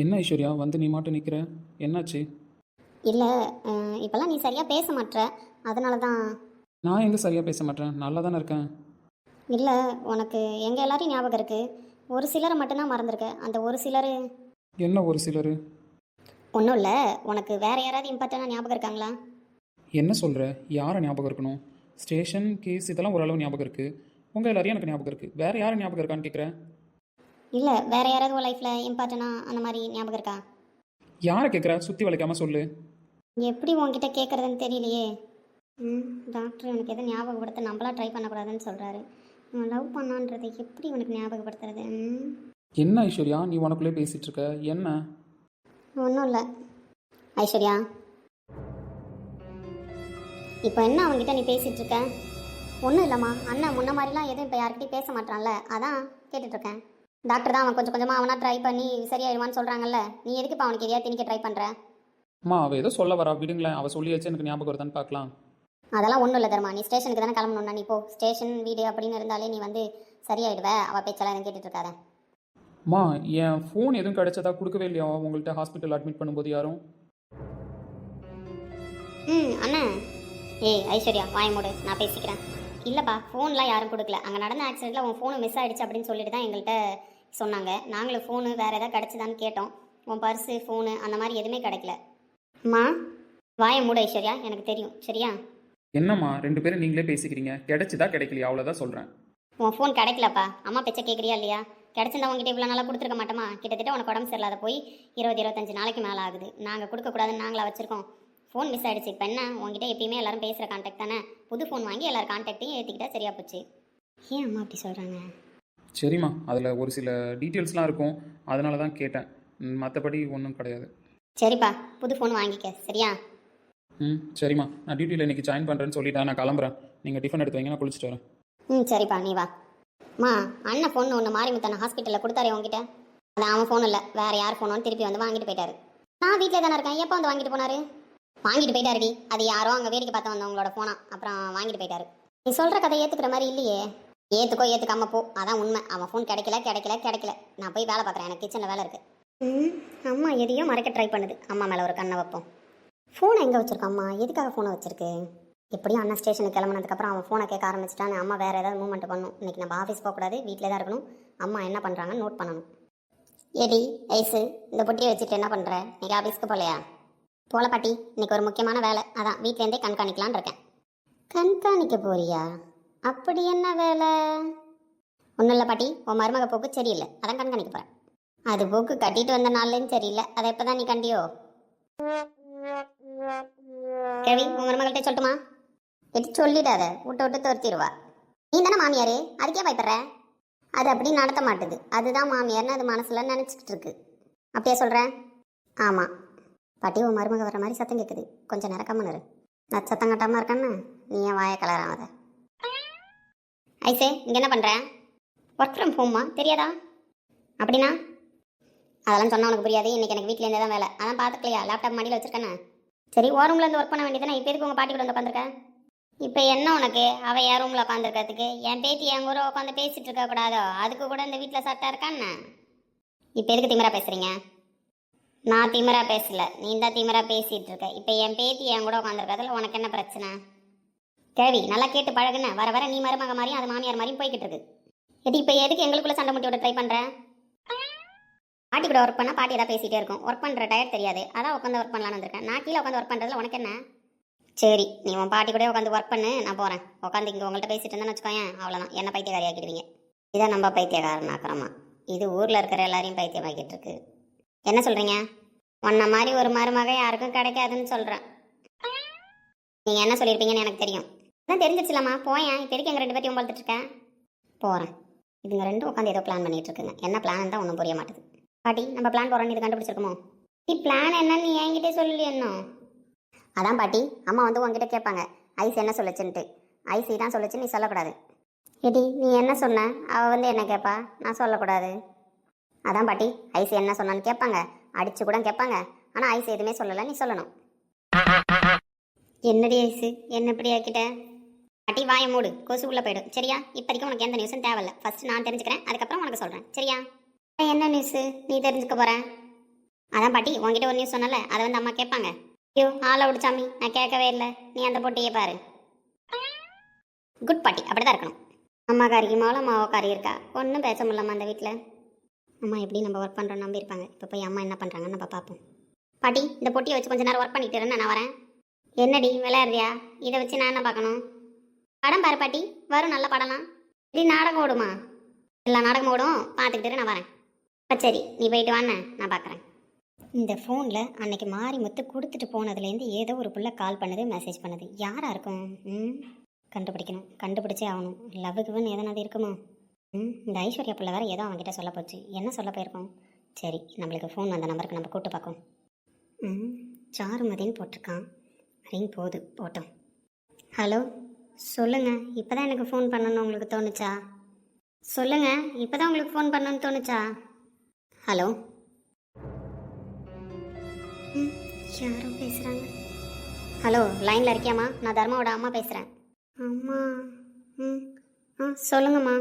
என்ன ஐஸ்வர்யா வந்து நீ மாட்டு நிற்கிற? என்னாச்சு? இல்லை, இப்போல்லாம் நீ சரியாக பேச மாட்ற. அதனால தான். நான் எங்கே சரியாக பேச மாட்டேன், நல்லா தானே இருக்கேன். இல்லை, உனக்கு எங்கள் எல்லாரையும் ஞாபகம் இருக்குது. ஒரு சிலரை மட்டும்தான் மறந்துருக்க. அந்த ஒரு சிலர் என்ன ஒரு சிலர்? ஒன்றும் இல்லை. உனக்கு வேறு யாராவது இம்பார்ட்டண்டாக ஞாபகம் இருக்காங்களா? என்ன சொல்கிற? யாரை ஞாபகம் இருக்கணும்? ஸ்டேஷன் கேஸ் இதெல்லாம் ஓரளவு ஞாபகம் இருக்குது. உங்கள் எல்லாரையும் எனக்கு ஞாபகம் இருக்குது. வேறு யாரும் ஞாபகம் இருக்கான்னு கேட்குறேன். இல்லை, வேறு யாராவது உன் லைஃப்பில் இம்பார்ட்டண்டாக அந்த மாதிரி ஞாபகம் இருக்கா? யாரை கேட்குற? சுற்றி வளைக்காமல் சொல்லு. எப்படி உன்கிட்ட கேட்குறதுன்னு தெரியலையே. டாக்டர் எனக்கு எதுவும் ஞாபகப்படுத்த நம்மளா ட்ரை பண்ணக்கூடாதுன்னு சொல்கிறாரு. இவன் லவ் பண்ணான்றதை எப்படி உனக்கு ஞாபகப்படுத்துறது? என்ன ஐஸ்வர்யா நீ உனக்குள்ளே பேசிகிட்டு இருக்க? என்ன? ஒன்றும் இல்லை ஐஸ்வர்யா. இப்போ என்ன அவங்ககிட்ட நீ பேசிகிட்டு இருக்க? ஒன்றும் இல்லைம்மா. அண்ணன் முன்ன மாதிரிலாம் எதுவும் இப்போ யார்கிட்டையும் பேச மாட்டான்ல, அதான் கேட்டுட்ருக்கேன். டாக்டர் தான் அவன் கொஞ்சம் கொஞ்சமாக அவனா ட்ரை பண்ணி சரியாயிடுவான்னு சொல்கிறாங்கல்ல. நீ எதுக்கு இப்போ அவனுக்கு எதையா திணிக்க ட்ரை பண்ணுற? அம்மா அவள் ஏதோ சொல்ல வரா, விடுங்களேன். அவள் சொல்லியாச்சு, எனக்கு ஞாபகம் வருதான்னு பார்க்கலாம். அதெல்லாம் ஒன்றும் இல்லை தர்மா. நீ ஸ்டேஷனுக்கு தானே கிளம்பணும்னா நீ போ. ஸ்டேஷன் வீடு அப்படின்னு இருந்தாலே நீ வந்து சரியாயிடுவ. அவள் பேச்செல்லாம் எதுவும் கேட்டுட்டு இருக்காத. அம்மா என் ஃபோன் எதுவும் கிடைச்சதா? கொடுக்கவே இல்லையா உங்கள்கிட்ட ஹாஸ்பிட்டல் அட்மிட் பண்ணும்போது யாரும்? அண்ணா. ஏய் ஐஸ்வர்யா வாய மூடு, நான் பேசிக்கிறேன். இல்லைப்பா, ஃபோன்லாம் யாரும் கொடுக்கல. அங்கே நடந்த ஆக்சிடெண்ட்டில் உன் ஃபோனு மிஸ் ஆகிடுச்சு அப்படின்னு சொல்லிட்டு தான் எங்கள்கிட்ட சொன்னாங்க. நாங்களும் ஃபோனு வேறு எதாவது கிடச்சிதான்னு கேட்டோம். உன் பர்ஸு ஃபோனு அந்த மாதிரி எதுவுமே கிடைக்கல. அம்மா வாய மூடு ஐஸ்வர்யா, எனக்கு தெரியும் சரியா? என்னம்மா ரெண்டு பேரும் நீங்களே பேசிக்கிறீங்க? கிடைச்சதா கிடைக்கலையா அவ்வளோதான் சொல்கிறேன். உன் ஃபோன் கிடைக்கலப்பா. அம்மா பேச்சை கேட்குறியா இல்லையா? கிடச்சிருந்தா உங்ககிட்ட இவ்வளோ நாளாக கொடுத்துருக்க மாட்டோமா? கிட்டத்தட்ட உனக்கு உடம்பு சரியில்லாத போய் 20-25 நாளைக்கு மேலே ஆகுது. நாங்கள் கொடுக்கக்கூடாதுன்னு நாங்களாக வச்சுருக்கோம். ஃபோன் மிஸ் ஆகிடுச்சு. இப்போ என்ன, உங்ககிட்ட எப்பயுமே எல்லோரும் பேசுகிற கான்டாக்ட் தானே. புது ஃபோன் வாங்கி எல்லாரும் கான்டாக்டையும் ஏற்றிக்கிட்டா சரியாக போச்சு. ஏன் அம்மா அப்படி சொல்கிறாங்க? சரிம்மா, அதில் ஒரு சில டீட்டெயில்ஸ்லாம் இருக்கும், அதனால தான் கேட்டேன். மற்றபடி ஒன்றும் கிடையாது. சரிப்பா, புது ஃபோன் வாங்கிக்க சரியா? சரிம்மா, நான் டியூட்டியில் இன்றைக்கி ஜாயின் பண்ணுறேன்னு சொல்லிட்டேன். நான் கிளம்புறேன். நீங்கள் டிஃபன் எடுத்து வைங்க, நான் குளிச்சுட்டு வரேன். சரிப்பா, நீ வா. அம்மா அண்ணன் ஃபோன் ஒன்று மாரிமுத்தண்ணன் ஹாஸ்பிட்டலில் கொடுத்தாரே உங்ககிட்ட, அது அவன் ஃபோன் இல்லை, வேறு யார் ஃபோனும் திருப்பி வந்து வாங்கிட்டு போயிட்டாரு. நான் வீட்டில் தானே இருக்கேன். எப்போ வந்து வாங்கிட்டு போனார்? வாங்கிட்டு போயிட்டாருடி. அது யாரோ அங்கே வேடிக்கை பார்த்து வந்தவங்களோட ஃபோனா, அப்புறம் வாங்கிட்டு போயிட்டாரு. நீ சொல்கிற கதை ஏற்றுக்கிற மாதிரி இல்லையே. ஏற்றுக்கோ ஏற்றுக்காம போ, அதான் உண்மை. அவன் ஃபோன் கிடைக்கல. நான் போய் வேலை பார்க்குறேன், எனக்கு கிச்சனில் வேலை இருக்குது. அம்மா எதையோ மறைக்க ட்ரை பண்ணுது. அம்மா மேலே ஒரு கண்ணை வைப்போம். ஃபோனை எங்கே வச்சுருக்கோம் அம்மா? எதுக்காக ஃபோனை வச்சுருக்கு? எப்படியும் அண்ணன் ஸ்டேஷனுக்கு கிளம்புனதுக்கப்புறம் அவன் ஃபோனை கேட்க ஆரம்பிச்சிட்டான்னு அம்மா வேறு ஏதாவது மூவ்மெண்ட் பண்ணணும். இன்றைக்கி நம்ம ஆஃபீஸ் போகக்கூடாது, வீட்டில் தான் இருக்கணும். அம்மா என்ன பண்ணுறாங்கன்னு நோட் பண்ணணும். ஏடி ஐஸு, இந்த பொட்டியை வச்சுட்டு என்ன பண்ணுற? இன்றைக்கி ஆஃபீஸ்க்கு போகலையா? போல பாட்டி, இன்றைக்கி ஒரு முக்கியமான வேலை, அதான் வீட்டிலேருந்தே கண்காணிக்கலான்னு இருக்கேன். கண்காணிக்க போறியா? அப்படி என்ன வேலை? ஒன்றும் இல்லை பாட்டி, உன் மருமக போக்கு சரியில்லை, அதான் கண்காணிக்க போகிறேன். அது போக்கு கட்டிட்டு வந்த நாள்லேயும் சரியில்லை, அதை எப்போ தான் நீ கண்டியோ? கேள்வி உன் மருமகள்கிட்ட சொல்லட்டுமா? எட்டு சொல்லிடாத, விட்டு துரத்திடுவா. நீ தானே மாமியார், அதுக்கே பயப்படுற? அது அப்படி நடத்த மாட்டுது, அதுதான் மாமியார்னு அது மனசில் நினச்சிக்கிட்டு இருக்கு. அப்படியே சொல்கிறேன்? ஆமாம் பாட்டி, உன் மருமக வர மாதிரி சத்தம் கேட்குது, கொஞ்சம் நிறக்காம இரு. நான் சத்தம் கட்டாமல் இருக்கேன்னு நீ ஏன் வாய கலராமத? ஐசே, இங்கே என்ன பண்ணுற? ஒர்க் ஃப்ரம் ஹோம்மா, தெரியாதா? அப்படின்னா அதெல்லாம் சொன்னால் உனக்கு புரியாது. இன்றைக்கி எனக்கு வீட்டிலேருந்தே தான் வேலை, அதான் பார்த்துக்கலையா? லேப்டாப் மடியில் வச்சுருக்கேனே. சரி, ஓ ரூம்லேருந்து ஒர்க் பண்ண வேண்டியதானே. இப்போ எதுக்கு உங்கள் பாட்டி கூட வந்து உட்காந்துருக்க? இப்போ என்ன உனக்கு? அவள் என் ரூமில் உட்காந்துருக்கிறதுக்கு? என் பேத்தி என் கூட உட்காந்து பேசிகிட்டு இருக்கக்கூடாதோ? அதுக்கு கூட இந்த வீட்டில் சட்டை இருக்கான்னு. இப்போ எதுக்கு திமிரா பேசுகிறீங்க? நான் திமிரா பேசல, நீ தான் திமிரா பேசிகிட்டு இருக்க. இப்போ என் பேத்தி என் கூட உட்காந்துருக்கிறதுல உனக்கு என்ன பிரச்சனை? கேள்வி நல்லா கேட்டு பழகுன. வர வர நீ மருமக மாதிரியும் அது மாமியார் மாதிரியும் போய்கிட்டு இருக்கு. எது இப்போ எதுக்கு எங்களுக்குள்ளே சண்டை முட்டி விட ட்ரை பண்ணுறேன்? பாட்டி கூட ஒர்க் பண்ணால் பாட்டி ஏதாவது பேசிகிட்டே இருக்கும். ஒர்க் பண்ணுற டயர் தெரியாது, அதான் உட்காந்து ஒர்க் பண்ணலான்னு வந்திருக்கேன். நான் கீழே உட்காந்து ஒர்க் பண்ணுறதுல உனக்கு என்ன? சரி, நீ உன் பாட்டி கூட உட்காந்து ஒர்க் பண்ணு, நான் போகிறேன். உட்காந்து இங்கே உங்கள்கிட்ட பேசிட்டு இருந்தேன்னு வச்சுக்கோயேன், அவ்வளோதான், என்ன பைத்தியக்காரி ஆக்கிடுவீங்க. இதான் நம்ம பைத்தியக்காரன் ஆக்கிறோமா? இது ஊரில் இருக்கிற எல்லாரையும் பைத்தியமாக்கிட்டு இருக்கு. என்ன சொல்கிறீங்க? உன்ன மாதிரி ஒரு மருமக யாருக்கும் கிடைக்காதுன்னு சொல்கிறேன். நீங்கள் என்ன சொல்லியிருப்பீங்கன்னு எனக்கு தெரியும். அதான் தெரிஞ்சிச்சுலாமா, போயேன். இப்போ எதுக்கு எங்கள் 2 பேர்த்தையும் பார்த்துட்டு இருக்கேன்? போகிறேன். இதுங்க ரெண்டும் உட்காந்து ஏதோ பிளான் பண்ணிட்டு இருக்குங்க. என்ன பிளான் தான் ஒன்றும் புரிய மாட்டேது. பாட்டி, நம்ம பிளான் போகிறோன்னு இது கண்டுபிடிச்சிருக்கோமோ? நீ பிளான் என்னன்னு நீ என்கிட்டே சொல்லி இன்னும். அதான் பாட்டி, அம்மா வந்து உங்ககிட்ட கேட்பாங்க ஐஸ் என்ன சொல்லுச்சுன்ட்டு. ஐசி தான் சொல்லுச்சு, நீ சொல்லக்கூடாது. எடி நீ என்ன சொன்ன? அவள் வந்து என்ன கேட்பா, நான் சொல்லக்கூடாது. அதான் பாட்டி, ஐஸ் என்ன சொன்னான்னு கேட்பாங்க, அடிச்சு கூட கேட்பாங்க. ஆனால் ஐஸ் எதுவுமே சொல்லலை, நீ சொல்லணும். என்னடி ஐஸு, என்ன இப்படி ஆக்கிட்ட? பாட்டி வாய மூடு, கொசு உள்ளே போயிடும் சரியா? இப்போதைக்கு உனக்கு எந்த நியூஸும் தேவையில்லை. ஃபஸ்ட்டு நான் தெரிஞ்சுக்கிறேன், அதுக்கப்புறம் உனக்கு சொல்கிறேன் சரியா? என்ன நியூஸு நீ தெரிஞ்சுக்க போகிறேன்? அதான் பாட்டி உன்கிட்ட ஒரு நியூஸ் சொன்னல, அதை வந்து அம்மா கேட்பாங்க. ஐயோ ஆளை விடுச்சாமி, நான் கேட்கவே இல்லை, நீ அந்த போட்டியே பாரு. குட் பாட்டி, அப்படிதான் இருக்கணும். அம்மாக்காரிக்கு மேலே மாவக்காரி இருக்கா, ஒன்றும் பேச முடியலம்மா அந்த வீட்டில். அம்மா எப்படி நம்ம ஒர்க் பண்ணுறோம் நம்பியிருப்பாங்க. இப்போ போய் அம்மா என்ன பண்ணுறாங்கன்னு நம்ம பார்ப்போம். பாட்டி இந்த பொட்டியை வச்சு கொஞ்ச நேரம் ஒர்க் பண்ணிட்டு இருந்தேன், நான் வரேன். என்னடி விளையாடுறியா? இதை வச்சு நான் என்ன பார்க்கணும்? படம் பாரு பாட்டி, வரும் நல்ல படம்லாம். இது நாடகம் ஓடுமா? எல்லா நாடகம் ஓடும், பார்த்துக்கிட்டு நான் வரேன். சரி நீ போயிட்டு வாண்ணே, நான் பார்க்குறேன். இந்த ஃபோனில் அன்னைக்கு மாரிமுத்து கொடுத்துட்டு போனதுலேருந்து ஏதோ ஒரு புள்ள கால் பண்ணுது, மெசேஜ் பண்ணுது. யாராக இருக்கும்? கண்டுபிடிக்கணும், கண்டுபிடிச்சே ஆகணும். லவ்வுக்குன்னு எதனாவது இருக்குமோ? இந்த ஐஸ்வர்யா பிள்ளை வேறு ஏதோ அவன்கிட்ட சொல்ல போச்சு. என்ன சொல்ல போயிருக்கோம்? சரி நம்மளுக்கு ஃபோன் வந்த நம்பருக்கு நம்ம கூப்பிட்டு பார்ப்போம். சாருமதின்னு போட்டிருக்கான். ரிங் போகுது, போட்டோம். ஹலோ சொல்லுங்கள், இப்போ தான் எனக்கு ஃபோன் பண்ணணும்னு உங்களுக்கு தோணுச்சா? சொல்லுங்கள், இப்போ தான் உங்களுக்கு ஃபோன் பண்ணணும்னு தோணுச்சா? ஹலோ யாரோ பேசுகிறாங்க. ஹலோ லைனில் இருக்கியாம்மா? நான் தர்மாவோட அம்மா பேசுகிறேன். அம்மா சொல்லுங்கம்மா.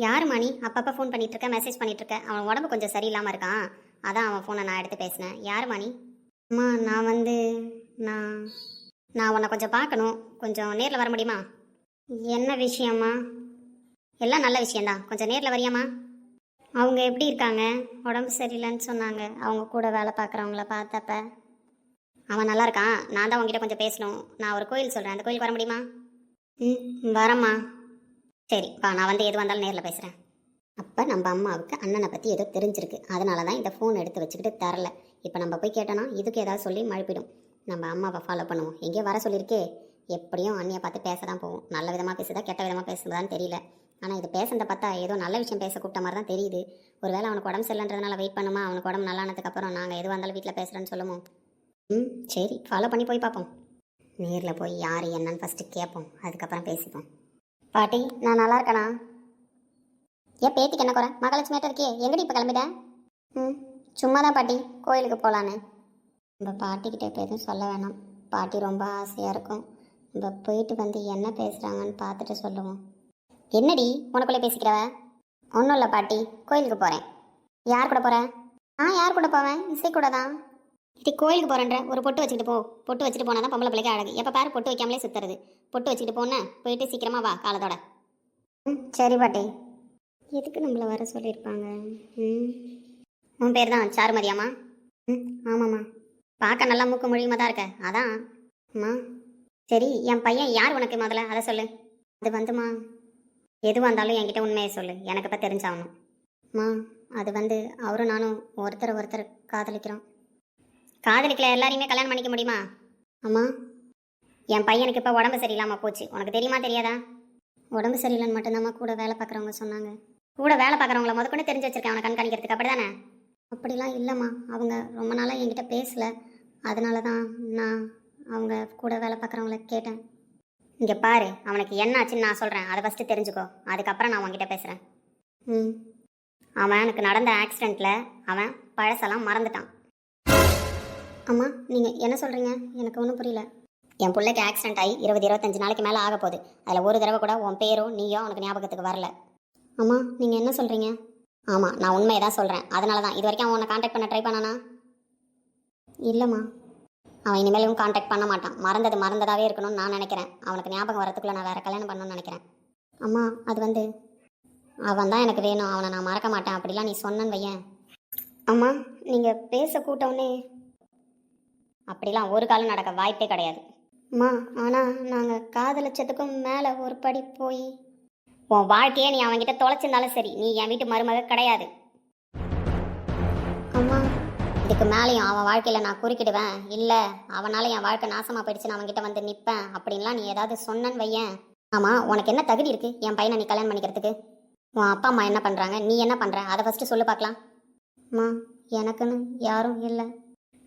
யாரும்மா நீ? அப்பப்போ ஃபோன் பண்ணிகிட்ருக்க, மெசேஜ் பண்ணிகிட்ருக்க. அவன் உடம்பு கொஞ்சம் சரியில்லாமல் இருக்கான், அதான் அவன் ஃபோனை நான் எடுத்து பேசினேன். யாரும்மா நீ? அம்மா நான் வந்து நான் உன்னை கொஞ்சம் பார்க்கணும், கொஞ்சம் நேரில் வர முடியுமா? என்ன விஷயம்மா? எல்லாம் நல்ல விஷயந்தான், கொஞ்சம் நேரில் வரியாம்மா? அவங்க எப்படி இருக்காங்க? உடம்பு சரியில்லைன்னு சொன்னாங்க, அவங்க கூட வேலை பார்க்குறவங்கள பார்த்தப்ப. அவன் நல்லா இருக்கான், நான் தான் உங்ககிட்ட கொஞ்சம் பேசணும். நான் ஒரு கோயில் சொல்கிறேன், அந்த கோயிலுக்கு வர முடியுமா? வரேம்மா. சரி வா, நான் வந்து எது வந்தாலும் நேரில் பேசுகிறேன். அப்போ நம்ம அம்மாவுக்கு அண்ணனை பற்றி ஏதோ தெரிஞ்சிருக்கு, அதனால தான் இந்த ஃபோன் எடுத்து வச்சுக்கிட்டு தரல. இப்போ நம்ம போய் கேட்டோன்னா இதுக்கு ஏதாவது சொல்லி மழுப்பிடும். நம்ம அம்மாவை ஃபாலோ பண்ணுவோம். எங்கேயோ வர சொல்லியிருக்கே, எப்படியும் அண்ணியை பார்த்து பேச தான் போவோம். நல்ல விதமாக பேசுதா கெட்ட விதமாக பேசுதான்னு தெரியல. ஆனால் இது பேசுறத பார்த்தா ஏதோ நல்ல விஷயம் பேச கூப்பிட்ட மாதிரி தான் தெரியுது. ஒருவேளை அவனுக்கு உடம்பு சரியில்லைன்றதுனால வெயிட் பண்ணுமா? அவனுக்கு உடம்பு நல்லானதுக்கப்புறம் நாங்கள் எது வந்தாலும் வீட்டில் பேசுகிறேன்னு சொல்லுவோம். சரி ஃபாலோ பண்ணி போய் பார்ப்போம். நேரில் போய் யார் என்னன்னு ஃபஸ்ட்டு கேட்போம், அதுக்கப்புறம் பேசிப்போம். பாட்டி நான் நல்லா இருக்கேனா? ஏன் பேத்திக்கு என்ன குறை? மகாலட்சுமியாட்ட இருக்கியே, எங்கடி இப்போ கிளம்பிட்டேன்? சும்மா தான் பாட்டி, கோயிலுக்கு போகலான்னு. நம்ம பாட்டிக்கிட்ட இப்போ எதுவும் சொல்ல வேணாம், பாட்டி ரொம்ப ஆசையாக இருக்கும். நம்ம போயிட்டு வந்து என்ன பேசுகிறாங்கன்னு பார்த்துட்டு சொல்லுவோம். என்னடி உனக்குள்ளே பேசிக்கிறவ? ஒன்றும் இல்லை பாட்டி, கோயிலுக்கு போகிறேன். யார் கூட போகிறேன்? யார் கூட போவேன்? இசை கூட தான். இது கோயிலுக்கு போகிறேன்ற, ஒரு பொட்டு வச்சுக்கிட்டு போ. பொட்டு வச்சுட்டு போனால் தான் பொம்பளை பிள்ளைக்கு அழகு. எப்போ பாரு பொட்டு வைக்காமலே சுற்றுறது. பொட்டு வச்சுக்கிட்டு போனேன், போயிட்டு சீக்கிரமாக வா காலத்தோட. சரி பாட்டி. எதுக்கு நம்மளை வர சொல்லியிருப்பாங்க? உன் பேர் தான் சாருமதியாம்மா? ஆமாம்மா. பார்க்க நல்லா மூக்கு மொழியுமா தான் இருக்க, அதான். அம்மா சரி, என் பையன் யார் உனக்கு முதல்ல அதை சொல்லு. அது வந்துமா, எது வந்தாலும் என்கிட்ட உண்மையை சொல்லு, எனக்கு இப்போ தெரிஞ்சாகணும். அம்மா அது வந்து அவரும் நானும் ஒருத்தர் காதலிக்கிறோம். காதலிக்கல எல்லாரையுமே கல்யாணம் பண்ணிக்க முடியுமா? அம்மா என் பையனுக்கு இப்போ உடம்பு சரியில்லாமல் போச்சு, உனக்கு தெரியுமா தெரியாதா? உடம்பு சரியில்லைன்னு மட்டும்தாம்மா கூட வேலை பார்க்குறவங்க சொன்னாங்க. கூட வேலை பார்க்குறவங்கள முதற்கொண்டு தெரிஞ்சு வச்சிருக்கேன் அவனை கண்காணிக்கிறதுக்கு, அப்படி தானே? அப்படிலாம் இல்லைம்மா, அவங்க ரொம்ப நாளாக என்கிட்ட பேசலை, அதனால தான் நான் அவங்க கூட வேலை பார்க்குறவங்கள கேட்டேன். இங்கே பாரு, அவனுக்கு என்ன ஆச்சுன்னு நான் சொல்கிறேன், அதை ஃபஸ்ட்டு தெரிஞ்சுக்கோ, அதுக்கப்புறம் நான் உங்ககிட்ட பேசுகிறேன். அவனுக்கு நடந்த ஆக்சிடெண்ட்டில் அவன் பழசெல்லாம் மறந்துட்டான். அம்மா நீங்கள் என்ன சொல்கிறீங்க? எனக்கு ஒன்றும் புரியல. என் பிள்ளைக்கு ஆக்சிடென்ட் ஆகி 20-25 நாளைக்கு மேலே ஆக போகுது. அதில் ஒரு தடவை கூட உன் பேரோ நீயோ அவனுக்கு ஞாபகத்துக்கு வரல. அம்மா நீங்கள் என்ன சொல்கிறீங்க? ஆமாம் நான் உண்மையை தான் சொல்கிறேன். அதனால தான் இது வரைக்கும் அவன் உன்னை காண்டாக்ட் பண்ண ட்ரை பண்ணானா? இல்லைம்மா. அவன் இனிமேலும் காண்டாக்ட் பண்ண மாட்டான். மறந்ததாகவே இருக்கணும்னு நான் நினைக்கிறேன். அவனுக்கு ஞாபகம் வரத்துக்குள்ளே நான் வேறு கல்யாணம் பண்ணணும்னு நினைக்கிறேன். அம்மா அது வந்து அவன் தான் எனக்கு வேணும், அவனை நான் மறக்க மாட்டேன் அப்படிலாம் நீ சொன்னன்னு வையேன். அம்மா நீங்கள் பேச கூட்டவுன்னே அப்படிலாம் ஒரு காலம் நடக்க வாய்ப்பே கிடையாது. அம்மா ஆனால் நாங்கள் காதலிச்சதுக்கும் மேலே ஒரு படி போய் உன் வாழ்க்கையே நீ அவன்கிட்ட தொலைச்சிருந்தாலும் சரி, நீ என் வீட்டு மருமக கிடையாது. அம்மா இதுக்கு மேலேயும் அவன் வாழ்க்கையில் நான் குறுக்கிடுவேன், இல்லை அவனால் என் வாழ்க்கை நாசமாக போயிடுச்சு, நான் அவன்கிட்ட வந்து நிற்பேன் அப்படின்லாம் நீ ஏதாவது சொன்னன்னு வையேன். ஆமாம் உனக்கு என்ன தகுதி இருக்குது என் பையனை நீ கல்யாணம் பண்ணிக்கிறதுக்கு? உன் அப்பா அம்மா என்ன பண்ணுறாங்க, நீ என்ன பண்ணுற, அதை ஃபஸ்ட்டு சொல்லு பார்க்கலாம். அம்மா எனக்குன்னு யாரும் இல்லை.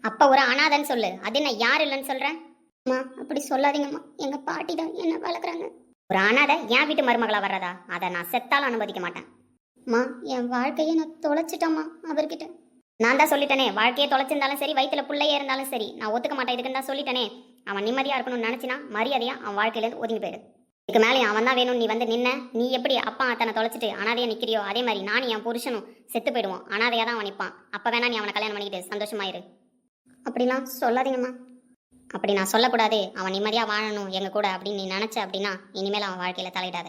அப்போ ஒரு அனாதைன்னு சொல்லு, அது என்ன யார் இல்லைன்னு சொல்கிறேன்? அம்மா அப்படி சொல்லாதீங்கம்மா, எங்கள் பாட்டி தான் என்ன வளர்க்குறாங்க. ஒரு அனாதை என் வீட்டு மருமகளாக வர்றதா? அதை நான் செத்தாலும் அனுமதிக்க மாட்டேன். அம்மா என் வாழ்க்கையை நான் தொலைச்சிட்டோம்மா அவர்கிட்ட. நான் தான் சொல்லிட்டேனே, வாழ்க்கையை தொலைச்சிருந்தாலும் சரி, வயிற்றுல பிள்ளையே இருந்தாலும் சரி, நான் ஒத்துக்க மாட்டேன் இதுக்குன்னு தான் சொல்லிட்டேனே. அவன் நிம்மதியாக இருக்கணும்னு நினச்சினா மரியாதையாக அவன் வாழ்க்கையிலேருந்து ஒதுங்கி போயிடு. இதுக்கு மேலே அவன் தான் வேணும் நீ வந்து நின்ன, நீ எப்படி அப்பா அத்தனை தொலைச்சிட்டு அனாதையா நிக்கிறியோ அதே மாதிரி நானும் என் புருஷனும் செத்து போயிடுவோம். அனாதையா தான் அவன் நிற்பான். அப்போ வேணா நீ அவனை கல்யாணம் பண்ணிக்கிட்டு சந்தோஷமாயிரு. அப்படிலாம் சொல்லாதீங்கம்மா. அப்படி நான் சொல்லக்கூடாது. அவன் நிம்மதியாக வாழணும் எங்கள் கூட அப்படின்னு நீ நினச்ச அப்படின்னா இனிமேல் அவன் வாழ்க்கையில் தலையிடாத.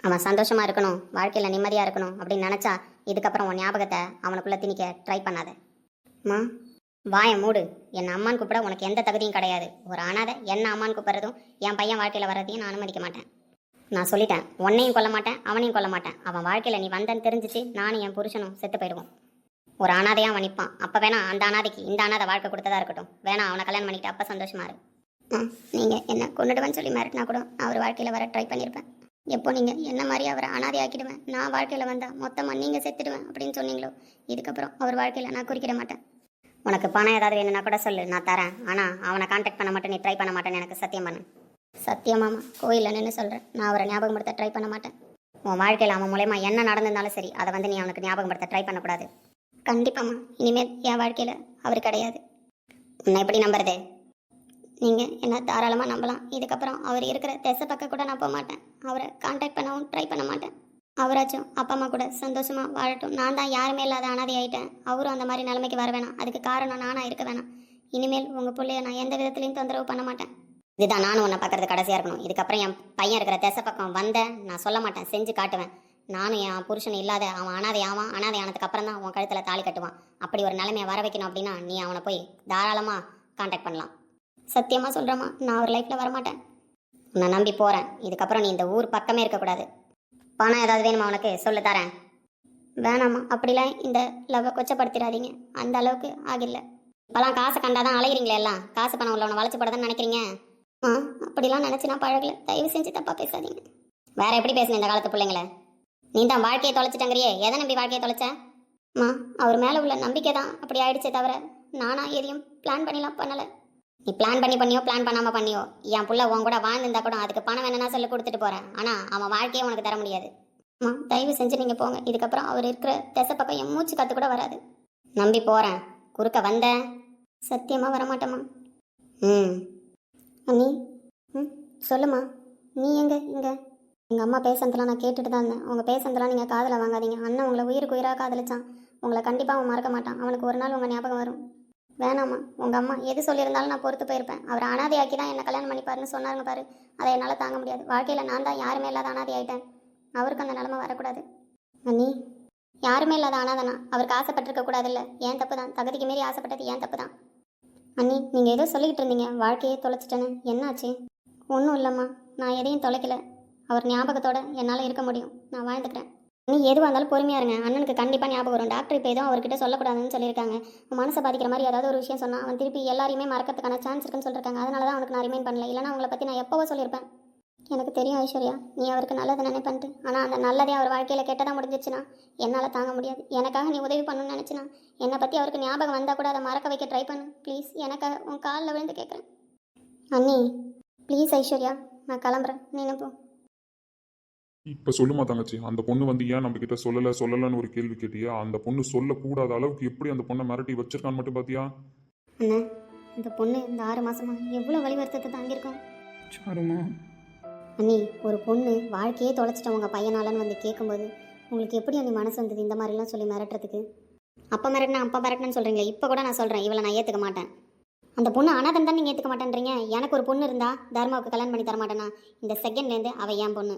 அவன் சந்தோஷமாக இருக்கணும், வாழ்க்கையில் நிம்மதியாக இருக்கணும் அப்படின்னு நினச்சா இதுக்கப்புறம் உன் ஞாபகத்தை அவனுக்குள்ளே திணிக்க ட்ரை பண்ணாத. அம்மா வாயை மூடு. என் அம்மான்னு கூப்பிட உனக்கு எந்த தகுதியும் கிடையாது. ஒரு அனாதை என்ன அம்மான்னு கூப்பிட்றதும் என் பையன் வாழ்க்கையில் வர்றதையும் நான் அனுமதிக்க மாட்டேன். நான் சொல்லிட்டேன், உன்னையும் கொல்ல மாட்டேன் அவனையும் கொல்ல மாட்டேன். அவன் வாழ்க்கையில் நீ வந்தன்னு தெரிஞ்சிச்சு நானும் என் புருஷனும் செத்து போயிடுவோம். ஒரு அனாதையாக அவன் நிற்பான். அப்போ வேணா அந்த அனாதைக்கு இந்த அனாதை வாழ்க்கை கொடுத்ததா இருக்கட்டும். வேணா அவனை கல்யாணம் பண்ணிக்கிட்டு அப்போ சந்தோஷமா இரு. நீங்கள் என்ன கொண்டுடுவேன்னு சொல்லி மிரட்டினா கூட அவர் வாழ்க்கையில் வர ட்ரை பண்ணியிருப்பேன். எப்போ நீங்கள் என்ன மாதிரி அவரை அனாதை ஆக்கிடுவேன், நான் வாழ்க்கையில் வந்தால் மொத்தமாக நீங்கள் செத்துடுவேன் அப்படின்னு சொன்னீங்களோ இதுக்கப்புறம் அவர் வாழ்க்கையில் நான் குறிக்கிட மாட்டேன். உனக்கு பணம் ஏதாவது வேணும்னா கூட சொல்லு, நான் தரேன். ஆனால் அவனை கான்டாக்ட் பண்ண மாட்டேன், நீ ட்ரை பண்ண மாட்டேன்னு எனக்கு சத்தியம் பண்ணு. சத்தியமாமா கோயிலில் நின்று சொல்கிறேன், நான் அவரை ஞாபகப்படுத்த ட்ரை பண்ண மாட்டேன். உன் வாழ்க்கையில் அவன் மூலயமா என்ன நடந்திருந்தாலும் சரி அதை வந்து நீ அவனுக்கு ஞாபகப்படுத்த ட்ரை பண்ணக்கூடாது. கண்டிப்பாம்மா, இனிமேல் என் வாழ்க்கையில் அவர் கிடையாது. உன்னை எப்படி நம்புறது? நீங்கள் என்ன தாராளமாக நம்பலாம். இதுக்கப்புறம் அவர் இருக்கிற திசை பக்கம் கூட நான் போக மாட்டேன். அவரை கான்டாக்ட் பண்ணவும் ட்ரை பண்ண மாட்டேன். அவராச்சும் அப்பா அம்மா கூட சந்தோஷமாக வாழட்டும். நான் தான் யாருமே இல்லாத அனாதை ஆகிட்டேன். அவரும் அந்த மாதிரி நிலைமைக்கு வர வேணாம். அதுக்கு காரணம் நானாக இருக்க வேணாம். இனிமேல் உங்கள் பிள்ளைய நான் எந்த விதத்துலையும் தொந்தரவு பண்ண மாட்டேன். இதுதான் நானும் உன்னை பார்க்கறது கடைசியாக இருக்கணும். இதுக்கப்புறம் என் பையன் இருக்கிற திசை பக்கம் வந்தேன் நான் சொல்ல மாட்டேன், செஞ்சு காட்டுவேன். நானும் என் புருஷன் இல்லாத அவன் அனாதை ஆவான். அனாதை ஆனதுக்கு அப்புறம் தான் உன் கழுத்தில் தாலி கட்டுவான். அப்படி ஒரு நிலைமையை வர வைக்கணும் அப்படின்னா நீ அவனை போய் தாராளமாக கான்டாக்ட் பண்ணலாம். சத்தியமாக சொல்கிறேம்மா, நான் அவர் லைஃப்பில் வரமாட்டேன். உன்னை நம்பி போகிறேன். இதுக்கப்புறம் நீ இந்த ஊர் பக்கமே இருக்கக்கூடாது. பணம் ஏதாவது வேணுமா உனக்கு சொல்லு, தரேன். வேணாம்மா, அப்படிலாம் இந்த லவ்வை கொச்சப்படுத்திடாதீங்க. அந்த அளவுக்கு ஆகில்ல. இப்போலாம் காசை கண்டாதான் அலைகிறீங்களே எல்லாம். காசு பணம் உள்ளவனை வளைச்சு போடதான்னு நினைக்கிறீங்க. அப்படிலாம் நினச்சி நான் பழகல. தயவு செஞ்சு தப்பாக பேசாதீங்க. வேற எப்படி பேசுன இந்த காலத்து பிள்ளைங்கள? நீ தான் வாழ்க்கையை தொலைச்சிட்டங்கிறியே, எதை நம்பி வாழ்க்கையை தொலைச்சம்மா? அவர் மேலே உள்ள நம்பிக்கை தான் அப்படி ஆயிடுச்சே தவிர நானா எதையும் பிளான் பண்ணிலாம் பண்ணலை. நீ பிளான் பண்ணியோ பிளான் பண்ணாமல் பண்ணியோ என் புள்ள உன் கூட வாழ்ந்துருந்தா கூட அதுக்கு பணம் வேணும்னா சொல்லி கொடுத்துட்டு போகிறேன். ஆனால் அவன் வாழ்க்கையை உனக்கு தர முடியாது. தயவு செஞ்சு நீங்கள் போங்க. இதுக்கப்புறம் அவர் இருக்கிற திசை பக்கம் என் மூச்சு கற்று கூட வராது. நம்பி போகிறேன். குறுக்க வந்தேன் சத்தியமாக வரமாட்டேம்மா. அண்ணி சொல்லுமா, நீ இங்கே எங்கள் அம்மா பேசுனதெல்லாம் நான் கேட்டுட்டு தான் இருந்தேன். அவங்க பேசுனதெல்லாம் நீங்கள் காதில் வாங்காதீங்க. அண்ணன் உங்களை உயிருக்கு உயிராக காதலிச்சான். உங்களை கண்டிப்பாக அவன் மறக்க மாட்டான். அவனுக்கு ஒரு நாள் உங்கள் ஞாபகம் வரும். வேணாம்மா, உங்கள் அம்மா எது சொல்லியிருந்தாலும் நான் பொறுத்து போயிருப்பேன். அவர் அனாதையாக்கி தான் என்னை கல்யாணம் பண்ணிப்பாருன்னு சொன்னாருங்க பாரு, அதை என்னால் தாங்க முடியாது. வாழ்க்கையில் நான் தான் யாருமே இல்லாத அனாதை ஆகிட்டேன். அவருக்கு அந்த நிலமை வரக்கூடாது. அண்ணி, யாருமே இல்லாத அனாதனா அவருக்கு ஆசைப்பட்டிருக்க கூடாது. இல்லை, ஏன் தப்பு தான். தகுதிக்கு மீறி ஆசைப்பட்டது ஏன் தப்பு தான். அண்ணி, நீங்கள் ஏதோ சொல்லிக்கிட்டு இருந்தீங்க, வாழ்க்கையே தொலைச்சிட்டேன்னு. என்னாச்சு? ஒன்றும் இல்லைம்மா, நான் எதையும் தொலைக்கல. அவர் ஞாபகத்தோடு என்னால் இருக்க முடியும். நான் வாழ்ந்துக்கிறேன். நீ எதுவாக இருந்தாலும் பொறுமையாக இருங்க. அண்ணனுக்கு கண்டிப்பாக ஞாபகம் வரும். டாக்டர் இப்போ எதுவும் அவர்கிட்ட சொல்லக்கூடாதுன்னு சொல்லியிருக்காங்க. மனசை பாதிக்கிற மாதிரி ஏதாவது ஒரு விஷயம் சொன்னால் அவன் திருப்பி எல்லாரையுமே மறக்கிறதுக்கான சான்ஸ் இருக்குன்னு சொல்லியிருக்காங்க. அதனால தான் அவனுக்கு நான் ரிமைன் பண்ணல. இல்லைனா அவங்கள பற்றி நான் எப்போவோ சொல்லியிருப்பேன். எனக்கு தெரியும் ஐஸ்வர்யா, நீ அவருக்கு நல்லது நினைப்பன்ட்டு. ஆனால் அந்த நல்லதே அவர் வாழ்க்கையில் கெட்டதாக முடிஞ்சிச்சுன்னா என்னால் தாங்க முடியாது. எனக்காக நீ உதவி பண்ணணும்னு நினச்சினா என்னை பற்றி அவருக்கு ஞாபகம் வந்தால் கூட அதை மறக்க வைக்க ட்ரை பண்ணு ப்ளீஸ். எனக்காக உன் காலில் விழுந்து கேட்குறேன். அண்ணி ப்ளீஸ் ஐஸ்வர்யா, நான் கிளம்புறேன். நீ போ. இப்போ சொல்லுமா தங்கச்சி, அந்த பொண்ணு வந்து ஏன் நம்ம கிட்ட சொல்லலைன்னு ஒரு கேள்வி கேட்டியா? அந்த பொண்ணு சொல்லக்கூடாத அளவுக்கு எப்படி அந்த பொண்ணை மிரட்டி வச்சிருக்கான்னு மட்டும் பார்த்தியா? அண்ணா, இந்த பொண்ணு இந்த 6 மாசமா எவ்வளோ வழி வருத்தத்தை தாங்கியிருக்கோம். சாருமா, அண்ணி, ஒரு பொண்ணு வாழ்க்கையே தொலைச்சிட்ட உங்கள் பையனாலன்னு வந்து கேட்கும்போது உங்களுக்கு எப்படி அண்ணி மனசு வந்தது இந்த மாதிரிலாம் சொல்லி மிரட்டுறதுக்கு? அப்போ மிரட்டினு சொல்கிறீங்களே, இப்போ கூட நான் சொல்கிறேன், இவளை நான் ஏற்றுக்க மாட்டேன். அந்த பொண்ணு அனாதன் தான் நீங்கள் ஏற்றுக்க மாட்டேன்றீங்க. எனக்கு ஒரு பொண்ணு இருந்தா தர்மாவுக்கு கல்யாணம் பண்ணி தர மாட்டேனா? இந்த செகண்ட்லேருந்து அவள் என் பொண்ணு.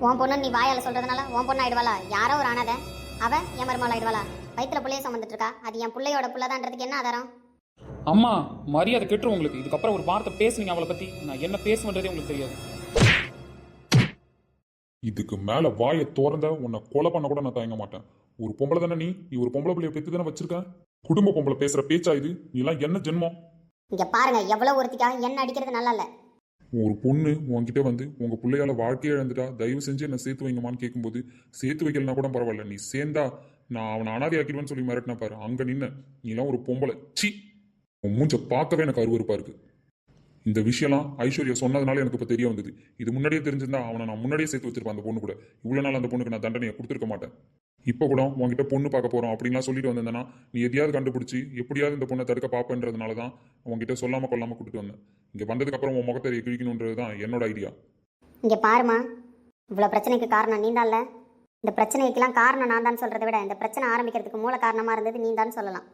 உன் பொண்ணு நீ வாயால் சொல்கிறதுனால உன் பொண்ணு ஆயிடுவாளா? யாரோ ஒரு அனாதை அவள் என் மருமகள் ஆயிடுவாளா? வயிற்றுல பிள்ளைய சுமந்துட்டு இருக்கா. அது என் பிள்ளையோட பிள்ளைதான்றதுக்கு என்ன ஆதாரம்? அம்மா மரியாதை கெட்டுரும் உங்களுக்கு. இதுக்கப்புறம் ஒரு வார்த்தை பேசுனீங்க அவளை பற்றி, நான் என்ன பேசுவேன்றதே உங்களுக்கு தெரியாது. இதுக்கு மேல வாயை திறந்த உன்னை கொலை பண்ண கூட நான் தயங்க மாட்டேன். ஒரு பொம்பளை தானே நீ ஒரு பொம்பளை பிள்ளைய பெற்று தானே வச்சிருக்க. குடும்ப பொம்பளை பேசுற பேச்சா இது? நீ எல்லாம் என்ன ஜென்மம்? இங்க பாருங்க, எவ்வளவு ஒருத்திக்காக என்ன அடிக்கிறது நல்லா இல்ல. ஒரு பொண்ணு உன்கிட்ட வந்து உங்க பிள்ளையால வாழ்க்கையை இழந்துட்டா தயவு செஞ்சு என்ன சேர்த்து வைங்கம்மான்னு கேட்கும்போது சேர்த்து வைக்கலன்னா கூட பரவாயில்ல, நீ சேர்ந்தா நான் அவனை அனாதை ஆக்கிடுவேன்னு சொல்லி மிரட்டினா பாரு, அங்க நின்ன நீ எல்லாம் ஒரு பொம்பளை. சி, உன் மூஞ்ச பார்க்கவே எனக்கு அருவருப்பா இருக்கு. இந்த விஷயம்லாம் ஐஸ்வர்யா சொன்னதுனால எனக்கு இப்போ தெரிய வந்தது. இது முன்னாடியே தெரிஞ்சிருந்தா அவனை நான் முன்னாடியே சேர்த்து வச்சிருப்பேன் அந்த பொண்ணு கூட. இவ்வளவு நாள் அந்த பொண்ணுக்கு நான் தண்டனையை கொடுத்துருக்க மாட்டேன். இப்போ கூட உன்கிட்ட பொண்ணு பார்க்க போகிறோம் அப்படின்லாம் சொல்லிட்டு வந்திருந்தேன்னா நீ எதையாவது கண்டுபிடிச்சி எப்படியாவது இந்த பொண்ணை தடுக்க பார்ப்பேன்றதுனால தான் உன்கிட்ட சொல்லாமல் கொள்ளாமல் கூட்டிட்டு வந்தேன். இங்கே வந்ததுக்கப்புறம் உன் முகத்தை கிழிக்கணுன்றது தான் என்னோட ஐடியா. இங்கே பாருமா, இவ்வளோ பிரச்சனைக்கு காரணம் நீ தான்ல. இந்த பிரச்சனைக்கெல்லாம் காரணம் நான் தான் சொல்கிறத விட இந்த பிரச்சனை ஆரம்பிக்கிறதுக்கு மூல காரணமாக இருந்தது நீ தான் சொல்லலாம்.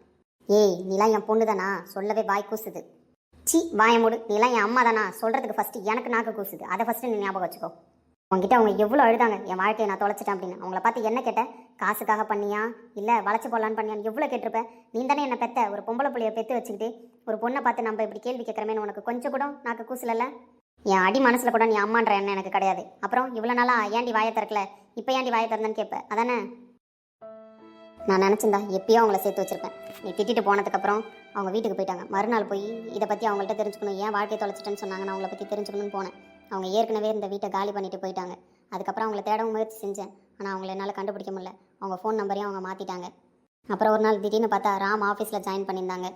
ஏய், நீலாம் என் பொண்ணு தானா? சொல்லவே வாய் கூசுது. சி, வாய மூடு. நீலாம் என் அம்மா தானா? சொல்கிறதுக்கு ஃபஸ்ட்டு எனக்கு நாக்கு கூசுது. அதை ஃபஸ்ட்டு நீ ஞாபகம் வச்சுக்கோ. உங்ககிட்ட அவங்க எவ்வளோ அழுதாங்க, என் வாழ்க்கையை நான் தொலைச்சிட்டேன் அப்படின்னு. அவங்கள பார்த்து என்ன கேட்ட? காசுக்காக பண்ணியா இல்லை வளைச்சு போடலான்னு பண்ணியான்னு எவ்வளோ கேட்டிருப்பேன். நீ தானே என்னை பெத்த ஒரு பொம்பளை புள்ளைய பெற்று வச்சுக்கிட்டு ஒரு பொண்ணை பார்த்து நம்ம இப்படி கேள்வி கேட்குறமேன்னு உனக்கு கொஞ்சம் கூட நாக்கு கூசலல்ல? என் அடி மனசில் கூட நீ அம்மான்ற எண்ணம் எனக்கு கிடையாது. அப்புறம் இவ்வளோ நாளாக ஏன்டி வாயை திறக்கல, இப்போ ஏன்டி வாயை திறந்தேன்னு கேட்பேன் அதானே? நான் நினச்சிருந்தா எப்பயோ அவங்கள சேர்த்து வச்சிருப்பேன். நீ திட்டிட்டு போனதுக்கப்புறம் அவங்க வீட்டுக்கு போயிட்டாங்க. மறுநாள் போய் இதை பற்றி அவங்கள்ட்ட தெரிஞ்சுக்கணும், ஏன் வாழ்க்கையை தொலைச்சிட்டேன்னு சொன்னாங்க, நான் அவங்கள பற்றி தெரிஞ்சுக்கணும்னு போனேன். அவங்க ஏற்கனவே இந்த வீட்டை காலி பண்ணிட்டு போயிட்டாங்க. அதுக்கப்புறம் அவங்கள தேடவும் முயற்சி செஞ்சேன். ஆனால் அவங்கள என்னால் கண்டுபிடிக்க முடியல. அவங்க ஃபோன் நம்பரையும் அவங்க மாற்றிட்டாங்க. அப்புறம் ஒரு நாள் திடீர்னு பார்த்தா ராம் ஆஃபீஸில் ஜாயின் பண்ணியிருந்தாங்க.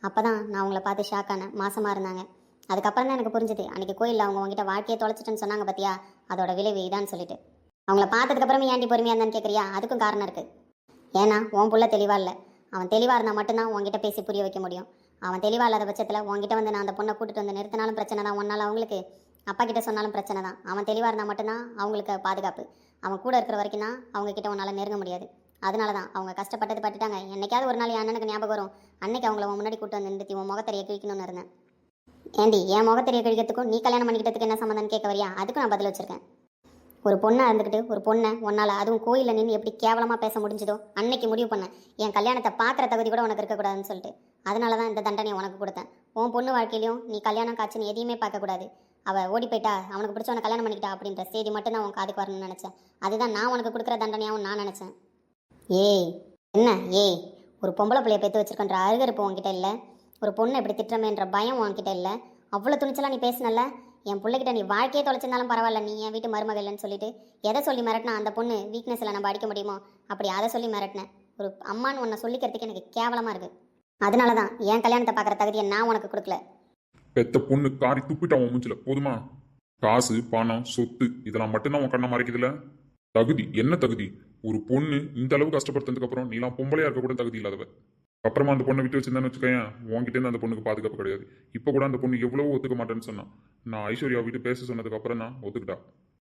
அப்போ தான் நான் அவங்கள பார்த்து ஷாக் ஆனேன். மாசமாக இருந்தாங்க. அதுக்கப்புறம் தான் எனக்கு புரிஞ்சுது, அன்றைக்கி கோயிலில் அவங்க உங்ககிட்ட வாழ்க்கையை தொலைச்சிட்டேன்னு சொன்னாங்க பார்த்தியா, அதோட விளைவு இதான்னு சொல்லிட்டு. அவங்கள பார்த்ததுக்கப்புறமே ஏன்டி பொறுமையாக இருந்தான்னு கேட்குறியா? அதுக்கும் காரணம் இருக்குது. ஏன்னா உன் புள்ள தெளிவாக இல்லை. அவன் தெளிவாக இருந்தால் மட்டும்தான் உங்ககிட்ட பேசி புரிய வைக்க முடியும். அவன் தெளிவாக இல்லாத பட்சத்தில் உங்ககிட்ட வந்து நான் அந்த பொண்ணை கூட்டிட்டு வந்து நிறுத்தினாலும் பிரச்சனை தான், ஒன்றால் அவங்களுக்கு அப்பா கிட்ட சொன்னாலும் பிரச்சனை தான். அவன் தெளிவாக இருந்தால் மட்டும்தான் அவங்களுக்கு பாதுகாப்பு. அவன் கூட இருக்கிற வரைக்கும் தான் அவங்கக்கிட்ட உன்னால் நெருங்க முடியாது. அதனால தான் அவங்க கஷ்டப்பட்டது பட்டுட்டாங்க. என்னைக்காவது ஒரு நாள் என் அண்ணனுக்கு ஞாபகம் வரும், அன்னைக்கு அவங்கள உன் முன்னாடி கூட்டு வந்து நிறுத்தி உன் முகத்தறியை கிழிக்கணும்னு இருந்தேன். ஏண்டி, என் முகத்தறியை கிழிக்கிறதுக்கும் நீ கல்யாணம் பண்ணிக்கிட்டதுக்கு என்ன சம்மந்தம்னு கேட்க வரியா? அதுக்கும் நான் பதில் வச்சிருக்கேன். ஒரு பொண்ணை இருந்துக்கிட்டு ஒரு பொண்ணை ஒன்னால் அதுவும் கோயிலில் நின்று எப்படி கேவலமாக பேச முடிஞ்சதோ அன்னைக்கு முடிவு பண்ணேன், என் கல்யாணத்தை பார்க்குற தகுதி கூட உனக்கு இருக்கக்கூடாதுன்னு சொல்லிட்டு. அதனால தான் இந்த தண்டனையை உனக்கு கொடுத்தேன். உன் பொண்ணு வாழ்க்கையிலையும் நீ கல்யாணம் காட்சின்னு எதையுமே பார்க்கக்கூடாது. அவள் ஓடி போயிட்டா, அவனுக்கு பிடிச்சவனை கல்யாணம் பண்ணிக்கிட்டா அப்படின்ற செய்தி மட்டும்தான் உன் காதுக்கு வரணும்னு நினச்சேன். அதுதான் நான் உனக்கு கொடுக்குற தண்டனையாகவும் நான் நினச்சேன். ஏய் என்ன ஏய், ஒரு பொம்பளை பிள்ளைய பெற்று வச்சிருக்கன்ற அருகருப்பு உன்கிட்ட இல்லை. ஒரு பொண்ணை இப்படி திட்டமேன்ற பயம் உன்கிட்ட இல்லை. அவ்வளோ துணிச்சலாக நீ பேசினல்ல. என் பிள்ளைகிட்ட நீ வாழ்க்கையே தொலைச்சிருந்தாலும் பரவாயில்ல, நீ என் வீட்டு மருமகள்னு சொல்லிட்டு எதை சொல்லி மிரட்டினா அந்த பொண்ணு வீக்னஸில் நம்ம அடிக்க முடியுமோ அப்படி அதை சொல்லி மிரட்டினேன். ஒரு அம்மான்னு உன்னை சொல்லிக்கிறதுக்கு எனக்கு கேவலமாக இருக்குது. அதனால தான் என் கல்யாணத்தை பார்க்குற தகுதியை நான் உனக்கு கொடுக்கல. பெத்த பொண்ணு காரி துப்பிட்டான் உன் மூஞ்சில. போதுமா? காசு, பணம், சொத்து இதெல்லாம் மட்டும்தான் உன் கண்ணை மறைக்குதுல. தகுதி என்ன தகுதி? ஒரு பொண்ணு இந்த அளவு கஷ்டப்படுத்ததுக்கு அப்புறம் நீலாம் பொம்பளையா இருக்க கூட தகுதி இல்லாதவ. அப்புறமா அந்த பொண்ணை விட்டு வச்சிருந்தான்னு வச்சுக்கேன், உன்கிட்டேருந்து அந்த பொண்ணுக்கு பாதுகாப்பு கிடையாது. இப்போ கூட அந்த பொண்ணு எவ்வளவோ ஒத்துக்க மாட்டேன்னு சொன்னான். நான் ஐஸ்வர்யா விட்டு பேச சொன்னதுக்கு அப்புறம் தான் ஒத்துக்கிட்டா.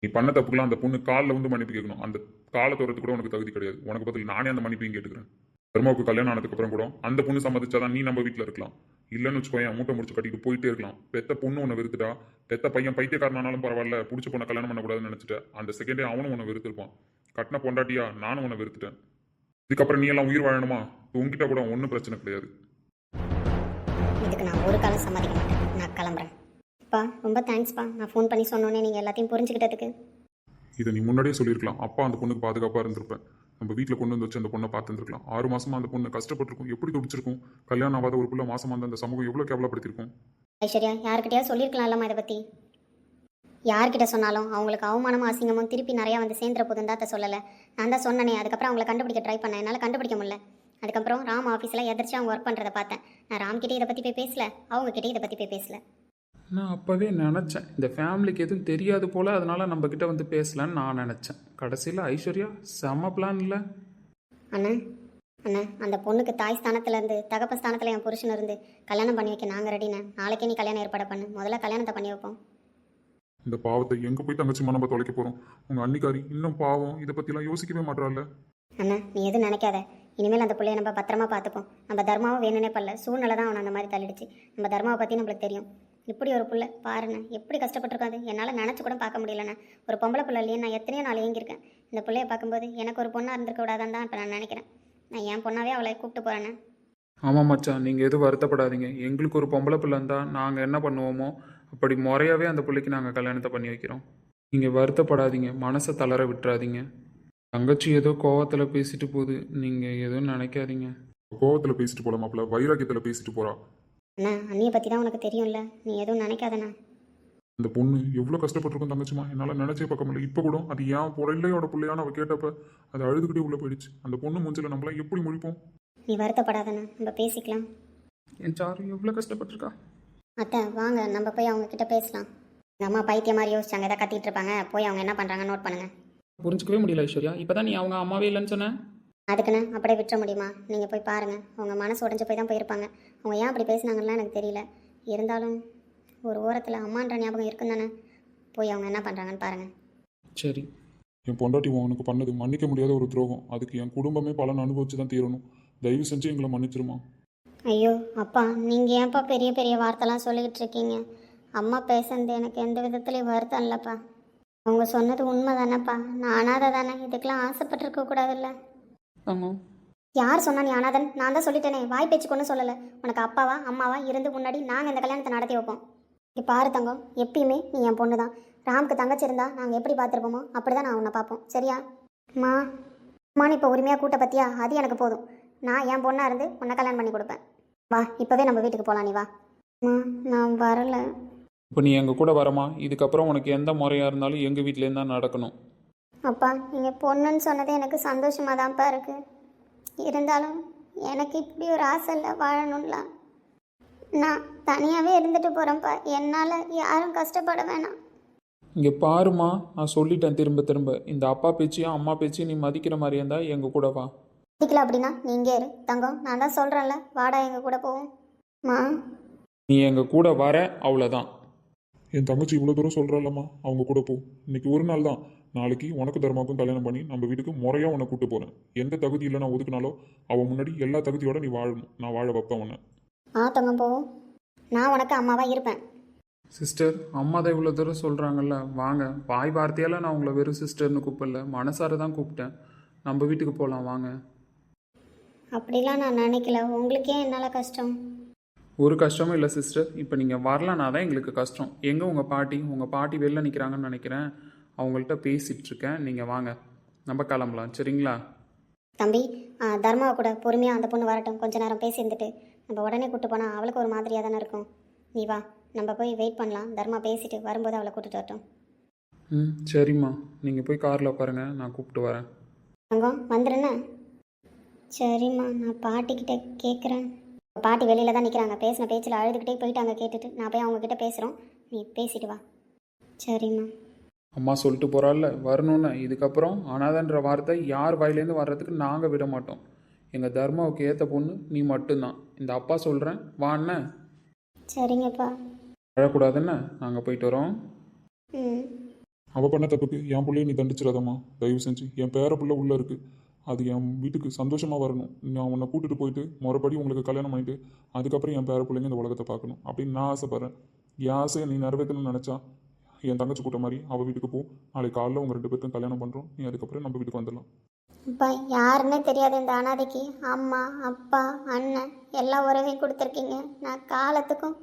நீ பண்ண தப்புக்கெல்லாம் அந்த பொண்ணு காலில் வந்து மன்னிப்பு கேட்கணும். அந்த காலை தோறதுக்கு கூட உனக்கு தகுதி கிடையாது. உனக்கு பதில் நானே அந்த மன்னிப்பையும் கேட்டுக்கிறேன். தர்மாவுக்கு கல்யாணம் ஆனதுக்கு அப்புறம் கூட அந்த பொண்ணு சம்மதிச்சாதான் நீ நம்ம வீட்டில் இருக்கலாம். இல்லைன்னு வச்சுக்கோயேன், மூட்டை முடிச்சு கட்டிட்டு போயிட்டே இருக்கலாம். பெத்த பொண்ணு உன்னை வெறுத்துட்டா, பெத்த பையன் பைத்தியக்காரனாலும் பரவாயில்ல, பிடிச்ச பொண்ணை கல்யாணம் பண்ணக்கூடாதுன்னு நினைச்சிட்ட. அந்த செகண்டே அவனும் உன்னை வெறுத்திருப்பான். கட்டின பொண்டாட்டியா நானும் உன்னை வெறுத்துட்டேன். இதுக்கப்புறம் நீ எல்லாம் உயிர் வாழணுமா? உங்ககிட்ட கூட ஒன்றும் பிரச்சனை கிடையாது. இதுக்கு நான் ஒரு காலம் சம்மதிக்க மாட்டேன். நான் கிளம்புறேன். அப்பா ரொம்ப தேங்க்ஸ்ப்பா, நான் ஃபோன் பண்ணி சொன்னோன்னே நீங்கள் எல்லாத்தையும் புரிஞ்சுக்கிட்டதுக்கு. இதை நீ முன்னாடியே சொல்லியிருக்கலாம். அப்பா அந்த பொண்ணுக்கு பாதுகாப்பாக இருந்திருப்பேன். நம்ம வீட்டில் கொண்டு வந்து வச்சு அந்த பொண்ணை பார்த்துருக்கலாம். 6 மாசமா அந்த பொண்ணு கஷ்டப்பட்டிருக்கும், எப்படி துடிச்சிருக்கும். கல்யாணம் ஆகாத ஒரு பிள்ளை மாசமா இருந்த அந்த சமூகம் எவ்வளோ கேவலப்படுத்திருக்கும். ஐஸ்வர்யா, யாருக்கிட்டையாவது சொல்லியிருக்கலாம் இல்லம்மா இதை பற்றி? யார்கிட்ட சொன்னாலும் அவங்களுக்கு அவமானமும் அசிங்கமும் திருப்பி நிறையா வந்து சேர்ந்துற போதும் தான் சொல்லலை. நான் தான் சொன்னனே. அதுக்கப்புறம் அவங்கள கண்டுபிடிக்க ட்ரை பண்ணேன், என்னால் கண்டுபிடிக்க முடியல. அதுக்கப்புறம் ராம் ஆஃபீஸில் எதிர்த்து அவங்க ஒர்க் பண்ணுறதை பார்த்தேன். நான் ராம்கிட்டே இதை பற்றி போய் பேசல, அவங்ககிட்டே இதை பற்றி போய் பேசல. நான் அப்போவே நினச்சேன், இந்த ஃபேமிலிக்கு எதுவும் தெரியாது போல், அதனால் நம்மக்கிட்ட வந்து பேசலான்னு நான் நினச்சேன். கடைசியில் ஐஸ்வர்யா செம்ம பிளான் இல்லை. அண்ணா அண்ணா, அந்த பொண்ணுக்கு தாய் ஸ்தானத்துலேருந்து தகப்ப ஸ்தானத்தில் என் புருஷன் இருந்து கல்யாணம் பண்ணி வைக்க நாங்கள் ரெடிண்ணே. நாளைக்கே நீ கல்யாணம் ஏற்பாடு பண்ணு. முதல்ல கல்யாணத்தை பண்ணி வைப்போம். இந்த பாவத்தை எங்கே போய் தங்கச்சி நம்ம தொலைக்க போகிறோம்? உங்கள் அன்னிக்காரி இன்னும் பாவம், இதை பற்றிலாம் யோசிக்கவே மாட்டாள்ல. அண்ணா நீ எதுவும் நினைக்காத. இனிமேல் அந்த பிள்ளைய நம்ம பத்திரமா பார்த்துப்போம். நம்ம தர்மாவும் வேணுனே பண்ணல, சூழ்நிலை தான் அவனை அந்த மாதிரி தள்ளிடுச்சு. நம்ம தர்மாவை பற்றி நம்மளுக்கு தெரியும். இப்படி ஒரு பிள்ளை பாருண்ணே எப்படி கஷ்டப்பட்டுருக்காது. என்னால் நினச்சி கூட பார்க்க முடியலண்ணே. ஒரு பொம்பளை பிள்ளை இல்லையே, நான் எத்தனையோ நாள் ஏங்கியிருக்கேன். இந்த பிள்ளைய பார்க்கும்போது எனக்கு ஒரு பொண்ணாக இருந்திருக்க கூடாதான் தான் இப்போ நான் நினைக்கிறேன். நான் என் பொண்ணாவே அவளை கூப்பிட்டு போகிறேண்ணே. ஆமாம் மச்சான், நீங்கள் எதுவும் வருத்தப்படாதீங்க. எங்களுக்கு ஒரு பொம்பளை பிள்ளை இருந்தால் நாங்கள் என்ன பண்ணுவோமோ அப்படி முறையாகவே அந்த பிள்ளைக்கு நாங்கள் கல்யாணத்தை பண்ணி வைக்கிறோம். நீங்கள் வருத்தப்படாதீங்க, மனசை தளர விட்டுறாதீங்க. தங்கச்சி ஏதோ கோவத்தில் பேசிட்டு போகுது, நீங்கள் எதுவும் நினைக்காதீங்க. கோவத்தில் பேசிட்டு போல மாப்பிள்ள, வைராக்கியத்தில் பேசிட்டு போறா. அண்ணா அண்ணியை பற்றி தான் உனக்கு தெரியும்ல, நீ எதுவும் நினைக்காதண்ணா. அந்த பொண்ணு எவ்வளோ கஷ்டப்பட்டிருக்கும் தங்கச்சிமா, என்னால் நினைச்சே பார்க்க முடியல. இப்போ கூட அது ஏன் பிள்ளையோட பிள்ளையான அவள் கேட்டப்ப அது அழுதுகிட்டே உள்ள போயிடுச்சு. அந்த பொண்ணு மூஞ்சில நம்மளாம் எப்படி முடிப்போம்? நீ வருத்தப்படாதண்ணா, நம்ம பேசிக்கலாம். என் சாரு எவ்வளோ கஷ்டப்பட்டிருக்கா. அத்தை வாங்க, நம்ம போய் அவங்க கிட்ட பேசலாம். எங்கள் அம்மா பைத்திய மாதிரி யோசிச்சாங்க, எதாவது கத்திட்டு இருப்பாங்க. போய் அவங்க என்ன பண்ணுறாங்க நோட் பண்ணுங்க. புரிஞ்சுக்கவே முடியல ஐஸ்வர்யா இப்போ தான் நீ அவங்க அம்மாவே இல்லைன்னு சொன்ன. அதுக்குன்னு அப்படியே விட்டுற முடியுமா? நீங்கள் போய் பாருங்கள், அவங்க மனசு உடஞ்சி போய் தான் போயிருப்பாங்க. அவங்க ஏன் அப்படி பேசுனாங்கலாம் எனக்கு தெரியல. இருந்தாலும் ஒரு ஓரத்தில் அம்மான்ற ஞாபகம் இருக்குன்னு தானே. போய் அவங்க என்ன பண்ணுறாங்கன்னு பாருங்கள். சரி. என் பொண்டாட்டி உனக்கு பண்ணது மன்னிக்க முடியாத ஒரு துரோகம். அதுக்கு என் குடும்பமே பலன் அனுபவிச்சு தான் தீரணும். தயவு செஞ்சு எங்களை மன்னிச்சிருமா. ஐயோ அப்பா, நீங்கள் ஏன்ப்பா பெரிய பெரிய வார்த்தைலாம் சொல்லிக்கிட்டு இருக்கீங்க? அம்மா பேசுனது எனக்கு எந்த விதத்துலேயும் வருத்தம் இல்லைப்பா. அவங்க சொன்னது உண்மை தானேப்பா. நான் அனாதை தானே, இதுக்கெல்லாம் ஆசைப்பட்டிருக்க கூடாதுல்ல. தங்கம், யார் சொன்னா நீ அனாதன்? நான் தான் சொல்லிட்டேனே, வாய் பேச்சு கொண்டு சொல்லலை. உனக்கு அப்பாவா அம்மாவா இருந்து முன்னாடி நாங்கள் இந்த கல்யாணத்தை நடத்தி வைப்போம். இப்போ பாரு தங்கம், எப்பயுமே நீ என் பொண்ணு தான். ராமுக்கு தங்கச்சி இருந்தா நாங்கள் எப்படி பார்த்துருப்போமோ அப்படி தான் நான் உன்னை பார்ப்போம். சரியா? அம்மா நீ இப்போ உரிமையாக கூட்ட பற்றியா? அது எனக்கு போதும். நான் என் பொண்ணாக இருந்து உன்னை கல்யாணம் பண்ணி கொடுப்பேன். வா, இப்போவே நம்ம வீட்டுக்கு போகலாம். நீ வா. அம்மா நான் வரலை. இப்போ நீ எங்கள் கூட வரமா? இதுக்கப்புறம் உனக்கு எந்த முறையாக இருந்தாலும் எங்கள் வீட்டிலேருந்து தான் நடக்கணும். அப்பா, நீங்கள் பொண்ணுன்னு சொன்னதே எனக்கு சந்தோஷமாக தான்ப்பா இருக்குது. இருந்தாலும் எனக்கு இப்படி ஒரு ஆசை இல்லை வாழணும்லாம். நான் தனியாகவே இருந்துட்டு போகிறேன்ப்பா. என்னால் யாரும் கஷ்டப்பட வேணாம். இங்கே பாருமா, நான் சொல்லிட்டேன் திரும்ப திரும்ப, இந்த அப்பா பேச்சையும் அம்மா பேச்சையும் நீ மதிக்கிற மாதிரி இருந்தால் எங்கள் கூட வா. பிடிக்கல அப்படின்னா நீங்கே இரு தங்கம். நான் தான் சொல்கிறேன்ல, வாடா எங்கள் கூட போவோம். மா நீ எங்கள் கூட வர, அவ்வளோதான். என் தங்கச்சி இவ்வளோ தூரம் சொல்கிறாளம்மா, அவங்க கூட போ. இன்னைக்கு ஒரு நாள் தான். நாளைக்கு உனக்கு தர்மாவுக்கும் கல்யாணம் பண்ணி நம்ம வீட்டுக்கு முறையாக உன்னை கூட்டு போகிறேன். எந்த தகுதி இல்லை நான் ஒதுக்குனாலோ அவன் முன்னாடி எல்லா தகுதியோட நீ வாழணும். நான் வாழ வைப்பேன் உன்னை. தங்கம் போவோம். நான் உனக்கு அம்மாவாக இருப்பேன். சிஸ்டர், அம்மா தான் இவ்வளோ தூரம் சொல்கிறாங்கல்ல, வாங்க. வாய் வார்த்தையால் நான் உங்களை வெறும் சிஸ்டர்னு கூப்பிடல, மனசார தான் கூப்பிட்டேன். நம்ம வீட்டுக்கு போகலாம் வாங்க. அப்படிலாம் நான் நினைக்கல. உங்களுக்கே என்னால் கஷ்டம். ஒரு கஷ்டமும் இல்லை சிஸ்டர். இப்போ நீங்கள் வரலனா தான் எங்களுக்கு கஷ்டம். எங்கே உங்கள் பாட்டி வெளில நிற்கிறாங்கன்னு நினைக்கிறேன். அவங்கள்ட்ட பேசிகிட்டு இருக்கேன். நீங்கள் வாங்க, நம்ம கிளம்பலாம். சரிங்களா? தம்பி, தர்மாவை கூட பொறுமையாக அந்த பொண்ணு வரட்டும். கொஞ்ச நேரம் பேசி இருந்துட்டு நம்ம உடனே கூப்பிட்டு போனால் அவளுக்கு ஒரு மாதிரியாக தானே இருக்கும். நீ வா, நம்ம போய் வெயிட் பண்ணலாம். தர்மா பேசிட்டு வரும்போது அவளை கூட்டிட்டு வரட்டும். சரிம்மா, நீங்கள் போய் காரில் உட்காருங்க, நான் கூப்பிட்டு வரேன். தங்கம் வந்துடுண்ணே. சரிம்மா, நான் பாட்டிக்கிட்ட கேட்குறேன். பாட்டி வெளியில் தான் நிற்கிறாங்க. பேசின பேச்சில் அழுதுகிட்டே போயிட்டாங்க கேட்டுட்டு. நான் போய் அவங்கக்கிட்ட பேசுகிறோம், நீ பேசிட்டு வா. சரிம்மா. அம்மா சொல்லிட்டு போகிறாள்ல வரணுன்னு. இதுக்கப்புறம் அனாதன்ற வார்த்தை யார் வாயிலேருந்து வர்றதுக்கு நாங்கள் விட மாட்டோம். எங்கள் தர்மாவுக்கு ஏற்ற பொண்ணு நீ மட்டும்தான். இந்த அப்பா சொல்கிறேன், வாண்ண. சரிங்கப்பா. அழக்கூடாதுன்னு நாங்கள் போயிட்டு வரோம். அவள் பண்ண தப்புக்கு என் பிள்ளைய நீ தண்டிச்சிடாதம்மா. தயவு செஞ்சு. என் பேர பிள்ளை உள்ளே இருக்குது. அது என் வீட்டுக்கு சந்தோஷமாக வரணும். நான் உன்னை கூட்டிகிட்டு போயிட்டு முறைப்படி உங்களுக்கு கல்யாணம் பண்ணிட்டு அதுக்கப்புறம் என் பேர பிள்ளைங்க இந்த உலகத்தை பார்க்கணும் அப்படின்னு நான் ஆசைப்பட்றேன். என் ஆசையை நீ நிறைவேற்றணும்னு நினச்சா என் தங்கச்சி கூட்ட மாதிரி அவள் வீட்டுக்கு போ. நாளைக்கு காலையில் உங்கள் 2 பேருக்கும் கல்யாணம் பண்ணுறோம். நீ அதுக்கப்புறம் நம்ம வீட்டுக்கு வந்துடலாம். அப்பா, யாருன்னே தெரியாது இந்த அனாதைக்கு அம்மா அப்பா அண்ணன் எல்லா உறவையும் கொடுத்துருக்கீங்க. நான் காலத்துக்கும்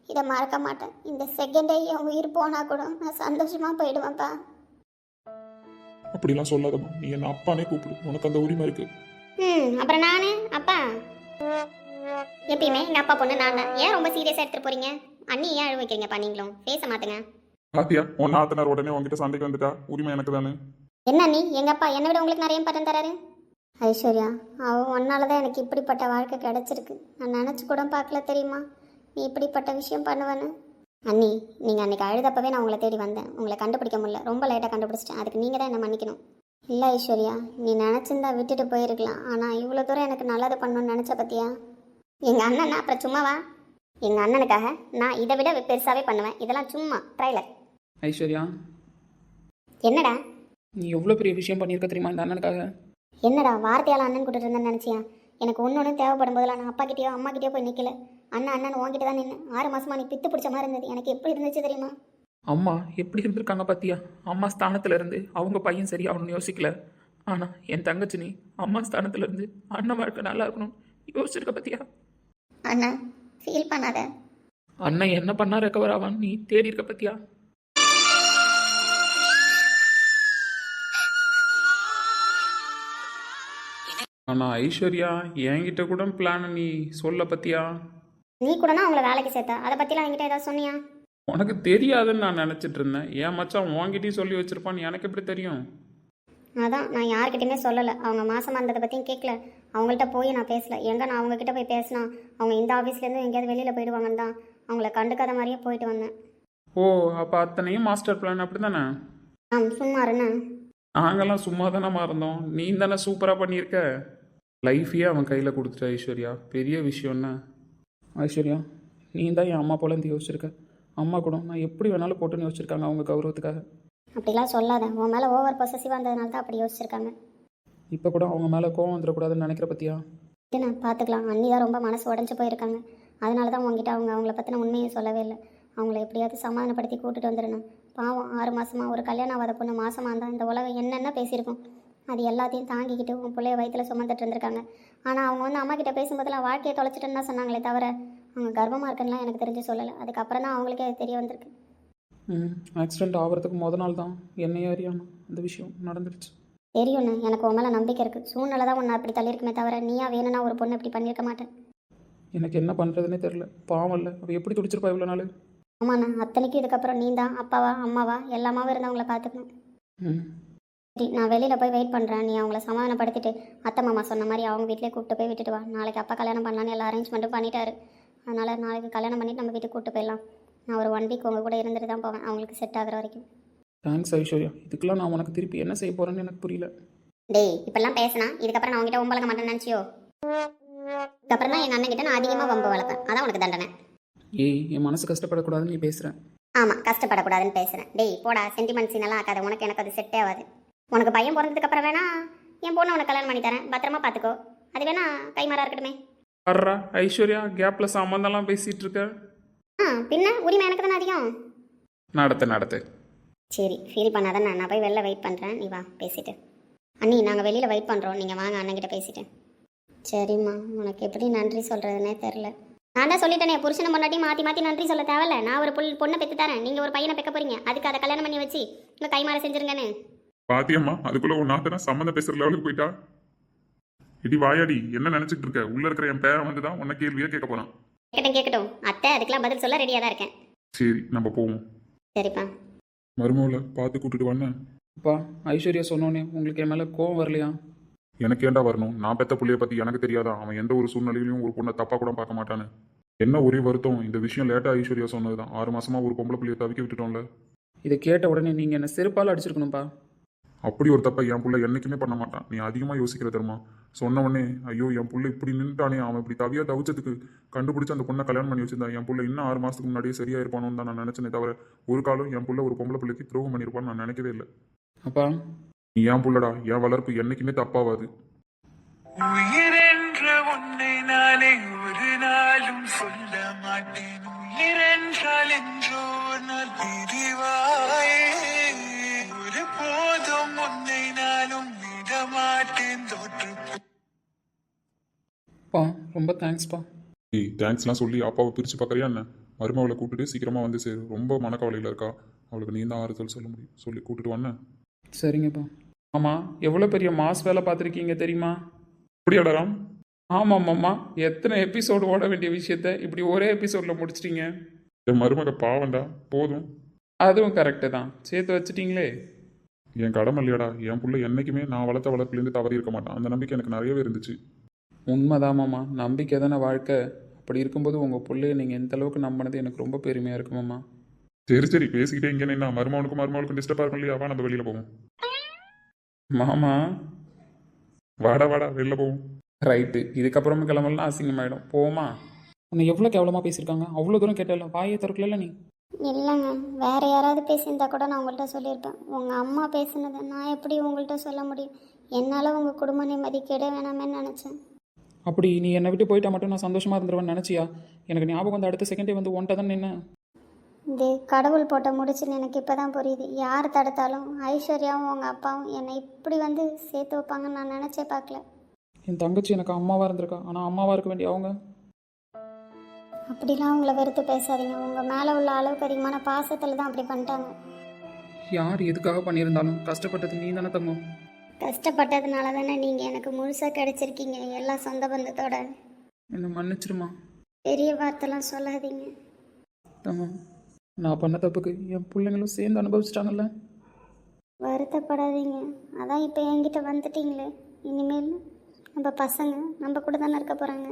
இதை மறக்க மாட்டேன். இந்த செகண்டே என் உயிர் போனால் கூட நான் சந்தோஷமாக போயிடுவேன்ப்பா. அப்படிலாம் சொல்லாதம்மா. நீ என்ன அப்பானே கூப்பிடு. உனக்கு அந்த உரிமை இருக்கு. அப்புறம் நானு அப்பா. எப்பயுமே எங்கள் அப்பா பொண்ணு நான் தான். ஏன் ரொம்ப சீரியஸாக எடுத்துகிட்டு போகிறீங்க? அண்ணி ஏன் அழுவ வைக்கிறீங்கப்பா? நீங்களும் பேச மாட்டுங்க. பாத்தியா, உன் நாத்தனார் உடனே உங்ககிட்ட சண்டைக்கு வந்துட்டா. உரிமை எனக்கு தானே. என்ன நீ? எங்கள் அப்பா என்னை விட உங்களுக்கு நிறைய பட்டம் தராரு. ஐஸ்வர்யா, அவன் ஒன்னால தான் எனக்கு இப்படிப்பட்ட வாழ்க்கை கிடச்சிருக்கு. நான் நினச்சி கூட பார்க்கல தெரியுமா நீ இப்படிப்பட்ட விஷயம் பண்ணுவேன்னு. அண்ணி, நீங்கள் அன்றைக்கி அழுதப்பவே நான் உங்களை தேடி வந்தேன். உங்களை கண்டுபிடிக்க முடியல, ரொம்ப லேட்டாக கண்டுபிடிச்சிட்டேன். அதுக்கு நீங்கள் தான் என்ன மன்னிக்கணும். இல்லை ஐஸ்வர்யா, நீ நினச்சிருந்தா விட்டுட்டு போயிருக்கலாம். ஆனால் இவ்வளோ தூரம் எனக்கு நல்லது பண்ணணும்னு நினச்ச பற்றியா? எங்கள் அண்ணனா அப்புறம் சும்மாவா? எங்கள் அண்ணனுக்காக நான் இதை விட பெருசாகவே பண்ணுவேன். இதெல்லாம் சும்மா ட்ரைலர். ஐஸ்வர்யா, என்னடா நீ எவ்வளோ பெரிய விஷயம் பண்ணியிருக்க தெரியுமா இந்த அண்ணனுக்காக? என்னடா வார்த்தையால் அண்ணன் கூட்டிட்டு இருந்தேன்னு நினச்சியா? எனக்கு ஒன்று தேவைப்படும் போதெல்லாம் நான் அப்பா கிட்டேயோ அம்மா கிட்டேயோ போய் நிற்கல. அண்ணன் உங்ககிட்ட தான் நின்று 6 மாதமாக நீ பித்து பிடிச்ச மாதிரி இருந்தது. எனக்கு எப்படி இருந்துச்சு தெரியுமா? அம்மா எப்படி இருந்திருக்காங்க பார்த்தியா? அம்மா ஸ்தானத்தில் இருந்து அவங்க பையன் சரியாகணும்னு யோசிக்கல. ஆனால் என் தங்கச்சி நீ அம்மா ஸ்தானத்தில் இருந்து அண்ணன் வாழ்க்கை நல்லா இருக்கணும் யோசிச்சிருக்க பார்த்தியா? அண்ணன் ஃபீல் பண்ணாத. அண்ணன் என்ன பண்ணா ரெக்கவர் ஆவான்னு நீ தேடி இருக்க பார்த்தியா? ஆனால் ஐஸ்வர்யா, என்கிட்ட கூட பிளான் நீ சொல்ல பத்தியா? நீ கூடனா அவங்கள வேலைக்கு சேர்த்தா அதை பற்றிலாம் என்கிட்ட ஏதாவது சொன்னியா? உனக்கு தெரியாதுன்னு நான் நினச்சிட்டு இருந்தேன். ஏன் மச்சான் உன்கிட்டயும் சொல்லி வச்சிருப்பான்னு எனக்கு எப்படி தெரியும்? அதான் நான் யார்கிட்டையுமே சொல்லலை. அவங்க மாசமாக இருந்ததை பற்றியும் கேட்கல. அவங்கள்ட்ட போய் நான் பேசலை. எங்கே நான் அவங்கக்கிட்ட போய் பேசினா அவங்க இந்த ஆஃபீஸ்லேருந்து எங்கேயாவது வெளியில் போயிடுவாங்கன்னு தான் அவங்கள கண்டுக்காத மாதிரியே போயிட்டு வந்தேன். ஓ, அப்போ அத்தனையும் மாஸ்டர் பிளான் அப்படி தானே? சும்மா இருண்ணே. நாங்கெல்லாம் சும்மா தானே இருந்தோம், நீ தானே சூப்பராக பண்ணியிருக்க. லைஃபையே அவன் கையில் கொடுத்துட்ட ஐஸ்வர்யா, பெரிய விஷயம்னா. ஐஸ்வர்யா, நீ தான் என் அம்மா போல இருந்து யோசிச்சிருக்க. அம்மா கூட நான் எப்படி வேணாலும் போட்டுன்னு யோசிச்சிருக்காங்க அவங்க கௌரவத்துக்காக. அப்படிலாம் சொல்லாத, உன் மேலே ஓவர் பொசசிவாக இருந்ததுனால தான் அப்படி யோசிச்சிருக்காங்க. இப்போ கூட அவங்க மேலே கோவம் வந்துடக்கூடாதுன்னு நினைக்கிற பத்தியா? என்ன பார்த்துக்கலாம், அண்ணி தான் ரொம்ப மனசு உடஞ்சி போயிருக்காங்க. அதனால தான் உங்ககிட்ட அவங்கள பற்றின உண்மையை சொல்லவே இல்லை. அவங்கள எப்படியாவது சமாதானப்படுத்தி கூட்டிகிட்டு வந்துடணும். பாவம் 6 மாதமாக ஒரு கல்யாணம் ஆகாத பொண்ணு மாசமாக இருந்தால் இந்த உலகம் என்னென்ன பேசியிருக்கும். அது எல்லாத்தையும் தாங்கிக்கிட்டு உன் பிள்ளைய வயிற்றில் சுமந்துட்டு இருந்திருக்காங்க. ஆனால் அவங்க வந்து அம்மா கிட்ட பேசும்போதெல்லாம் வாழ்க்கையை தொலைச்சிட்டுன்னு தான் சொன்னாங்களே தவிர அவங்க கர்ப்பமாக இருக்குன்னா எனக்கு தெரிஞ்சு சொல்லலை. அதுக்கப்புறம் தான் அவங்களுக்கே அது தெரிய வந்திருக்கு. ஆக்சிடெண்ட் ஆகிறதுக்கு முத நாள் தான் என்னையே அறியாமல் அந்த விஷயம் நடந்துருச்சு. தெரியும்ண்ணே, எனக்கு உன் மேலே நம்பிக்கை இருக்குது. சூழ்நிலை தான் உன்னை அப்படி தள்ளியிருக்குமே தவிர நீயா வேணும்னா ஒரு பொண்ணு இப்படி பண்ணியிருக்க மாட்டேன். எனக்கு என்ன பண்ணுறதுனே தெரில. பாவம் இல்லை, அவள் எப்படி துடிச்சிருப்பா இவ்வளோ நாள். ஆமாண்ணா, அத்தனைக்கும் இதுக்கப்புறம் நீ தான் அப்பாவா அம்மாவா எல்லாமாவும் இருந்தவங்கள பார்த்துக்கணும். சரி, நான் வெளியில் போய் வெயிட் பண்ணுறேன். நீ அவங்கள சமாதானப்படுத்திட்டு அத்தை மாமா சொன்ன மாதிரி அவங்க வீட்டிலே கூப்பிட்டு போய் விட்டுட்டு வா. நாளைக்கு அப்பா கல்யாணம் பண்ணலான்னு எல்லா அரேஞ்ச்மெண்ட்டும் பண்ணிட்டாரு. அதனால் நாளைக்கு கல்யாணம் பண்ணிட்டு நம்ம வீட்டுக்கு கூப்பிட்டு போயிடலாம். நான் ஒரு 1 வீக் உங்கள் கூட இருந்துட்டு தான் போவேன், அவங்களுக்கு செட் ஆகிற வரைக்கும். தேங்க்ஸ் ஐஸ்வர்யா, இதுக்கெல்லாம் நான் உனக்கு திருப்பி என்ன செய்ய போகிறேன்னு எனக்கு புரியல. டேய், இப்பெல்லாம் பேசினா இதுக்கப்புறம் நான் உங்ககிட்ட உம்பளக்க மாட்டேன்னு நினச்சியோ? இதுக்கப்புறம் தான் எங்கள் அண்ணன் கிட்ட நான் அதிகமாக வம்பு வளர்ப்பேன். அதான் உனக்கு தண்டனை. ஏய், என் மனசு கஷ்டப்படக்கூடாதுன்னு நீ பேசுகிறேன். ஆமாம், கஷ்டப்படக்கூடாதுன்னு பேசுகிறேன். டேய் போடா, சென்டிமெண்ட் சீனெல்லாம் ஆக்காத. உனக்கு எனக்கு அது செட்டே ஆகாது. உனக்கு பையன் பிறந்ததுக்கப்புறம் வேணா என் பொண்ணை உனக்கு கல்யாணம் பண்ணி தரேன், பத்திரமா பார்த்துக்கோ. அது வேணா கைமாறா இருக்கட்டுமே. வர்றா ஐஸ்வர்யா, கேப்பில் சம்மந்தம்லாம் பேசிகிட்டு இருக்க. பின்ன உரிமை எனக்கு தானே அதிகம். நடத்து. சரி, ஃபீல் பண்ணாதான். நான் போய் வெளில வெயிட் பண்ணுறேன், நீ வா பேசிட்டு. அண்ணி, நாங்கள் வெளியில் வெயிட் பண்ணுறோம், நீங்கள் வாங்க அண்ணன்கிட்ட பேசிட்டு. சரிம்மா, உனக்கு எப்படி நன்றி சொல்கிறதுனே தெரில. நான் தான் சொல்லிட்டேனே, புருஷனை முன்னாடி மாற்றி நன்றி சொல்ல தேவையில்ல. நான் ஒரு பொண்ணை பெற்று தரேன், நீங்கள் ஒரு பையனை பெற்க போகிறீங்க. அதுக்கு அதை கல்யாணம் பண்ணி வச்சு உங்கள் கைமாற செஞ்சுருங்கன்னு. பாத்தியம்மா, அதுக்குள்ள உன் நாத்தனா சம்மந்தம் பேசுற லெவலுக்கு போயிட்டா. இடி வாயாடி, என்ன நினைச்சிட்டு இருக்க? உள்ள இருக்கிற என் பேரன் வந்து தான் உன்னை கேள்வியா கேட்க போறான். கேட்கட்டும் அத்தை, அதுக்கெல்லாம் பதில் சொல்ல ரெடியாக தான் இருக்கேன். சரி, நம்ம போவோம். சரிப்பா. மருமகளை பார்த்து கூட்டிட்டு வானே. அப்பா, ஐஸ்வர்யா சொன்னோன்னே உங்களுக்கு என் மேலே கோவம் வரலையா? எனக்கு ஏன்டா வரணும்? நான் பெத்த புள்ளைய பத்தி எனக்கு தெரியாதா? அவன் எந்த ஒரு சூழ்நிலையிலும் ஒரு பொண்ணை தப்பா கூட பார்க்க மாட்டானு. என்ன ஒரே வருத்தம், இந்த விஷயம் லேட்டா ஐஸ்வர்யா சொன்னதுதான். 6 மாசமா ஒரு பொம்பளை புள்ளைய தவிக்க விட்டுட்டோம்ல. இதை கேட்ட உடனே நீங்கள் என்ன செருப்பால் அடிச்சிருக்கணும்ப்பா. அப்படி ஒரு தப்பை என் புள்ள என்னைக்குமே பண்ண மாட்டான். நீ அதிகமாக யோசிக்கிற தருமா? சொன்ன உடனே ஐயோ என் புள்ள இப்படி நின்றுட்டானே, அவன் இப்படி தவிச்சதுக்கு கண்டுபிடிச்சு அந்த பொண்ணை கல்யாணம் பண்ணி வச்சிருந்தான். என் புள்ள இன்னும் 6 மாசத்துக்கு முன்னாடியே சரியா இருப்பானு தான் நான் நினைச்சேனே தவிர ஒரு காலம் என் புள்ள ஒரு பொம்பளை பிள்ளைக்கு துரோகம் பண்ணியிருப்பான்னு நான் நினைக்கவே இல்லை. அப்பா, நீ என் புள்ளடா, என் வளர்ப்பு என்னைக்குமே தப்பாவாது. உயிரென்ற உன்னை நானே ஒரு நாளும் சொல்ல மாட்டேன். உயிரென்றால் என்றோ நான் பிரிவாயே. ஒரு போதும் உன்னை நானும் விடமாட்டேன் தோற்று. பா, ரொம்ப தேங்க்ஸ்ப்பா. ஏய், தேங்க்ஸ்லாம் சொல்லி அப்பாவை பிரிச்சு பார்க்கறியா என்ன? மருமகளை கூப்பிட்டுட்டு சீக்கிரமா வந்து சேரு. ரொம்ப மனக்கவலையில் இருக்கா. அவளுக்கு நீ தான் ஆறுதல் சொல்ல முடியும். சொல்லி கூப்பிட்டுட்டு வானே. சரிங்கப்பா. ஆமாம், எவ்வளோ பெரிய மாஸ் வேலை பார்த்துருக்கீங்க தெரியுமா? அப்படியாடாராம்? ஆமாம்மாம்மா, எத்தனை எபிசோடு ஓட வேண்டிய விஷயத்த இப்படி ஒரே எபிசோடில் முடிச்சிட்டிங்க. என் மருமக பாவண்டா, போதும். அதுவும் கரெக்டு தான், சேர்த்து வச்சிட்டிங்களே. என் கடமை இல்லையாடா? என் புள்ள என்னைக்குமே நான் வளர்த்த வளர்ப்புலேருந்து தவறி இருக்க மாட்டான். அந்த நம்பிக்கை எனக்கு நிறையவே இருந்துச்சு. உண்மைதாம்மாம்மா, நம்பிக்கை தானே வாழ்க்கை. அப்படி இருக்கும்போது உங்கள் பிள்ளைய நீங்கள் எந்த அளவுக்கு நம்பினது எனக்கு ரொம்ப பெருமையாக இருக்குமாம்மா. சரி சரி, பேசிக்கிட்டே இங்கே என்ன மருமகனுக்கும் டிஸ்டர்பாக இருக்கும் இல்லையா? வா, நம்ம வெளியில் போவோம். மாமா, வாடா வெளில போவோம். ரைட்டு, இதுக்கப்புறமா கிளம்பலாம் அசிங்கமாயிடும். போமா. உன்னை எவ்வளோ கேவலமாக பேசியிருக்காங்க, அவ்வளோ தூரம் கேட்டால வாயை திறக்கல நீ. இல்லைங்க, வேற யாராவது பேசியிருந்தா கூட நான் உங்கள்கிட்ட சொல்லியிருப்பேன். உங்கள் அம்மா பேசினதை நான் எப்படி உங்கள்கிட்ட சொல்ல முடியும்? என்னால் உங்கள் குடும்ப நிம்மதி கெட வேணாமேன்னு நினச்சேன். அப்படி நீ என்னை விட்டு போயிட்டா மட்டும் நான் சந்தோஷமாக இருந்துருவேன்னு நினச்சியா? எனக்கு ஞாபகம் வந்து அடுத்த செகண்டே வந்து ஒன்ட்ட தான் நின்று. இது கடவுள் போட்ட முடிச்சுன்னு எனக்கு இப்போ தான் புரியுது. யார் தடுத்தாலும் ஐஸ்வர்யாவும் உங்கள் அப்பாவும் என்னை இப்படி வந்து சேர்த்து வைப்பாங்கன்னு நான் நினச்சே பார்க்கல. என் தங்கச்சி எனக்கு அம்மாவாக இருந்திருக்கா, ஆனால் அம்மாவாக இருக்க வேண்டிய அவங்க. அப்படிலாம் உங்களை வெறுத்து பேசாதீங்க. உங்கள் மேலே உள்ள அளவுக்கு அதிகமான பாசத்தில் தான் அப்படி பண்ணிட்டாங்க. யார் எதுக்காக பண்ணியிருந்தாலும் கஷ்டப்பட்டது நீ தானே தங்கும். கஷ்டப்பட்டதுனால தானே நீங்கள் எனக்கு முழுசாக கிடைச்சிருக்கீங்க, எல்லா சொந்த பந்தத்தோட. என்னை மன்னிச்சிருமா. பெரிய வார்த்தைலாம் சொல்லாதீங்க. தங்கம், நான் பண்ண தப்புக்கு என் பிள்ளைங்களும் சேர்ந்து அனுபவிச்சிட்டாங்கல்ல. வருத்தப்படாதீங்க. அதான் இப்போ என்கிட்ட வந்துட்டீங்களே, இனிமேல் நம்ம பசங்க நம்ம கூட தானே இருக்க போகிறாங்க.